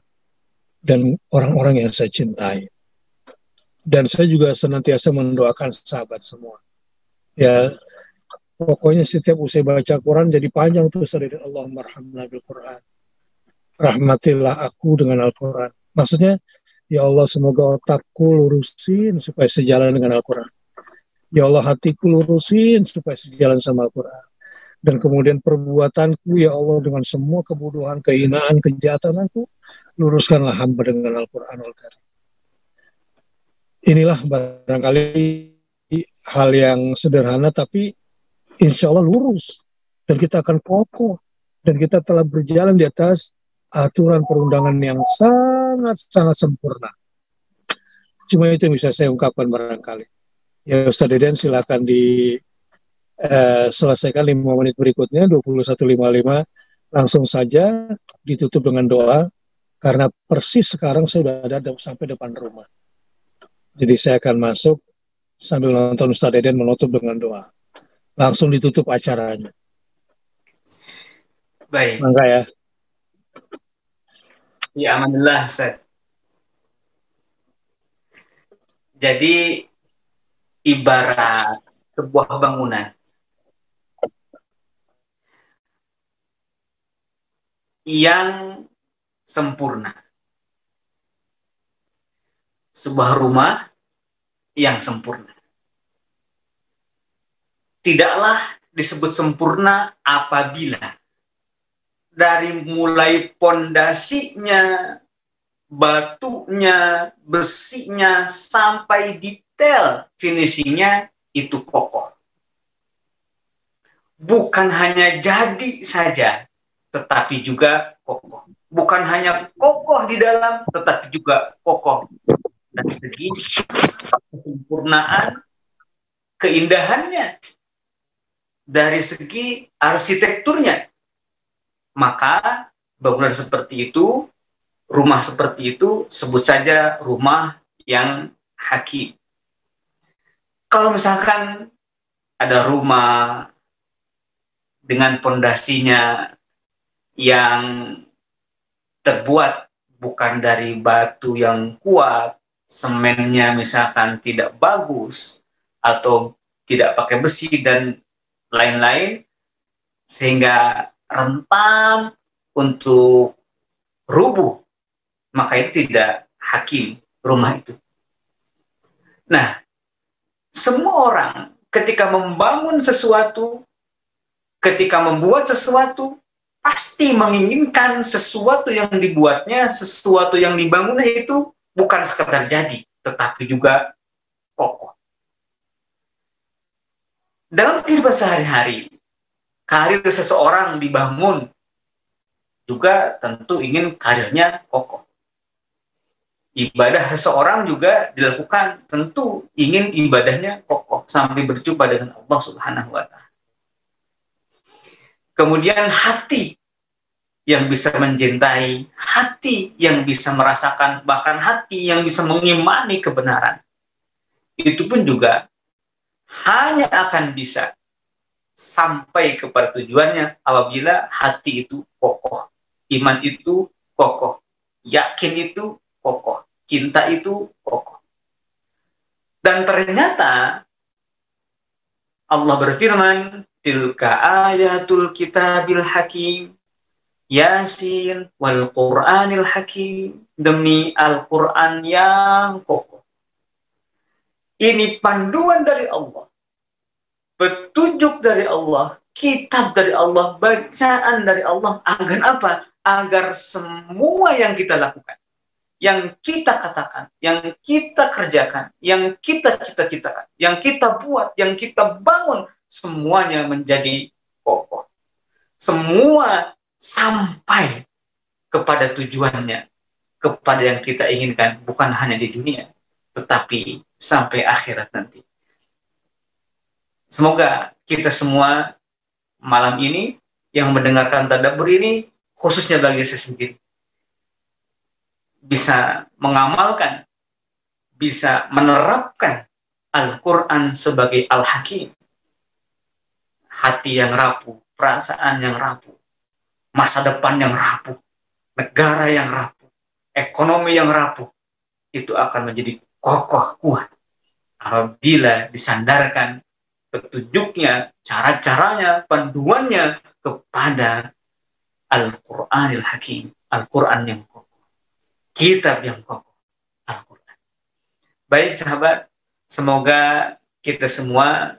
dan orang-orang yang saya cintai. Dan saya juga senantiasa mendoakan sahabat semua. Ya, pokoknya setiap usai baca Quran jadi panjang tuh, Allahumma arhamna bil Quran. Rahmatilah aku dengan Al-Quran. Maksudnya, ya Allah, semoga otakku lurusin supaya sejalan dengan Al-Quran. Ya Allah, hatiku lurusin supaya sejalan sama Al-Quran. Dan kemudian perbuatanku, ya Allah, dengan semua kebodohan, kehinaan, kejahatan aku, luruskanlah hamba dengan Al-Quran Al-Karim. Inilah barangkali hal yang sederhana, tapi insya Allah lurus. Dan kita akan kokoh. Dan kita telah berjalan di atas aturan perundangan yang sangat-sangat sempurna. Cuma itu yang bisa saya ungkapkan barangkali. Ya, Ustaz Deden, silakan selesaikan 5 menit berikutnya, 21.55. Langsung saja ditutup dengan doa. Karena persis sekarang saya sudah ada sampai depan rumah. Jadi saya akan masuk sambil nonton Ustaz Deden menutup dengan doa. Langsung ditutup acaranya. Baik. Mangga ya. Ya, alhamdulillah, Ustaz. Jadi ibarat sebuah bangunan yang sempurna. Sebuah rumah yang sempurna. Tidaklah disebut sempurna apabila dari mulai pondasinya, batunya, besinya, sampai detail finishingnya itu kokoh. Bukan hanya jadi saja, tetapi juga kokoh. Bukan hanya kokoh di dalam, tetapi juga kokoh dari segi kesempurnaan, keindahannya, dari segi arsitekturnya. Maka bangunan seperti itu, rumah seperti itu, sebut saja rumah yang hakim. Kalau misalkan ada rumah dengan pondasinya yang terbuat bukan dari batu yang kuat, semennya misalkan tidak bagus, atau tidak pakai besi dan lain-lain, sehingga rentan untuk rubuh, maka itu tidak hakim rumah itu. Nah, semua orang ketika membangun sesuatu, ketika membuat sesuatu, pasti menginginkan sesuatu yang dibuatnya, sesuatu yang dibangunnya itu bukan sekedar jadi, tetapi juga kokoh. Dalam kehidupan sehari-hari, karir seseorang dibangun, juga tentu ingin karirnya kokoh. Ibadah seseorang juga dilakukan, tentu ingin ibadahnya kokoh sampai berjumpa dengan Allah Subhanahu wa Ta'ala. Kemudian hati yang bisa mencintai, hati yang bisa merasakan, bahkan hati yang bisa mengimani kebenaran. Itu pun juga hanya akan bisa sampai kepada tujuannya apabila hati itu kokoh, iman itu kokoh, yakin itu kokoh, cinta itu kokoh. Dan ternyata Allah berfirman, tilka ayatul kitabil hakim, Yasin wal Qur'anil hakim, demi Al-Quran yang kokoh. Ini panduan dari Allah, petunjuk dari Allah, kitab dari Allah, bacaan dari Allah. Agar apa? Agar semua yang kita lakukan, yang kita katakan, yang kita kerjakan, yang kita cita-citakan, yang kita buat, yang kita bangun, semuanya menjadi kokoh. Semua sampai kepada tujuannya, kepada yang kita inginkan, bukan hanya di dunia, tetapi sampai akhirat nanti. Semoga kita semua malam ini yang mendengarkan tadabbur ini, khususnya bagi saya sendiri, bisa mengamalkan, bisa menerapkan Al-Quran sebagai Al-Hakim. Hati yang rapuh, perasaan yang rapuh, masa depan yang rapuh, negara yang rapuh, ekonomi yang rapuh, itu akan menjadi kokoh kuat apabila disandarkan petunjuknya, cara-caranya, panduannya kepada Al-Quranil Hakim, Al-Quran yang kokoh, kitab yang kokoh, Al-Quran. Baik sahabat, semoga kita semua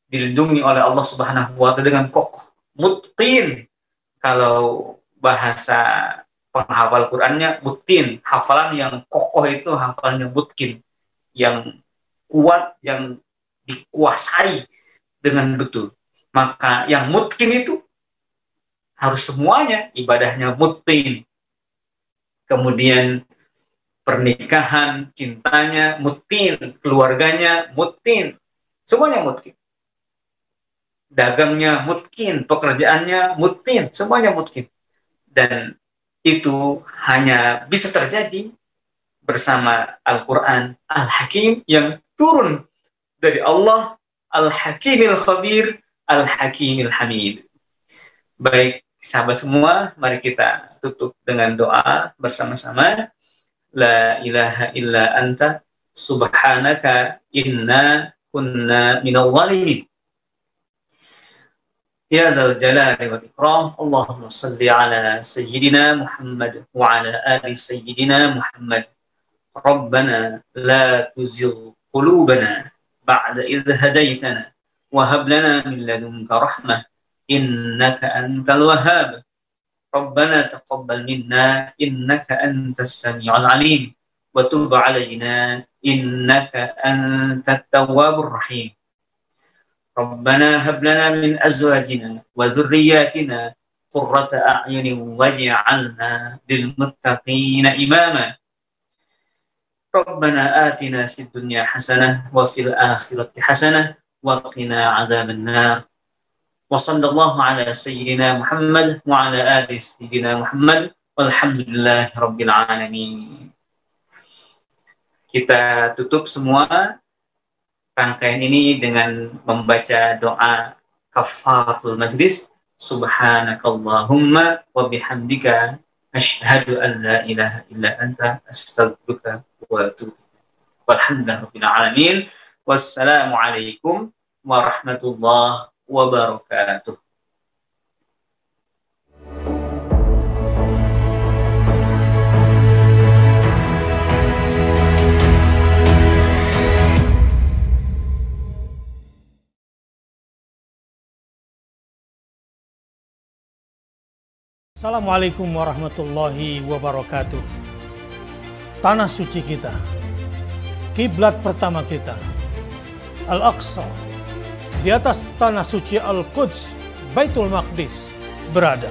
dilindungi oleh Allah Subhanahu wa Ta'ala dengan kokoh, mutqin. Kalau bahasa penghafal Qurannya mutqin, hafalan yang kokoh itu hafalannya mutqin, yang kuat, yang dikuasai dengan betul. Maka yang mutqin itu harus semuanya ibadahnya mutqin. Kemudian pernikahan, cintanya mutqin, keluarganya mutqin, semuanya mutqin. Dagangnya mutqin, pekerjaannya mutqin, semuanya mutqin. Dan itu hanya bisa terjadi bersama Al-Quran Al-Hakim yang turun dari Allah, Al-Hakimil Khabir, Al-Hakimil Hamid. Baik sahabat semua, mari kita tutup dengan doa bersama-sama. La ilaha illa anta subhanaka inna kunna minal zalimin. Ya zal jalali wal ikram, Allahumma salli ala sayyidina Muhammad wa ala ali sayyidina Muhammad. Rabbana la tuzigh qulubana ba'da idh hadaytana wa hab lana min ladunka rahmah innaka antal wahhab. Rabbana taqabbal minna innaka antas samiul alim wa tub alaina innaka antat tawwabur rahim. Rabbana hab lana min azwajina wa dhurriyyatina qurrata a'yunin waj'alna lil muttaqina imama. Rabbana atina fid dunya hasanah wa fil akhirati hasanah wa qina adzaban nar. Wa sallallahu ala sayyidina Muhammad wa ala ali sayyidina Muhammad walhamdulillahi rabbil alamin. Kita tutup semua rangkaian ini dengan membaca doa kafaratul majlis. Subhanakallahumma wa bihamdika asyhadu an la ilaha illa anta astaghfiruka wa atubu ilaik. Walhamdulillahi rabbil alamin. Wassalamu alaikum warahmatullahi wabarakatuh. Assalamualaikum warahmatullahi wabarakatuh. Tanah suci kita, kiblat pertama kita, Al-Aqsa, di atas tanah suci Al-Quds, Baitul Maqdis berada.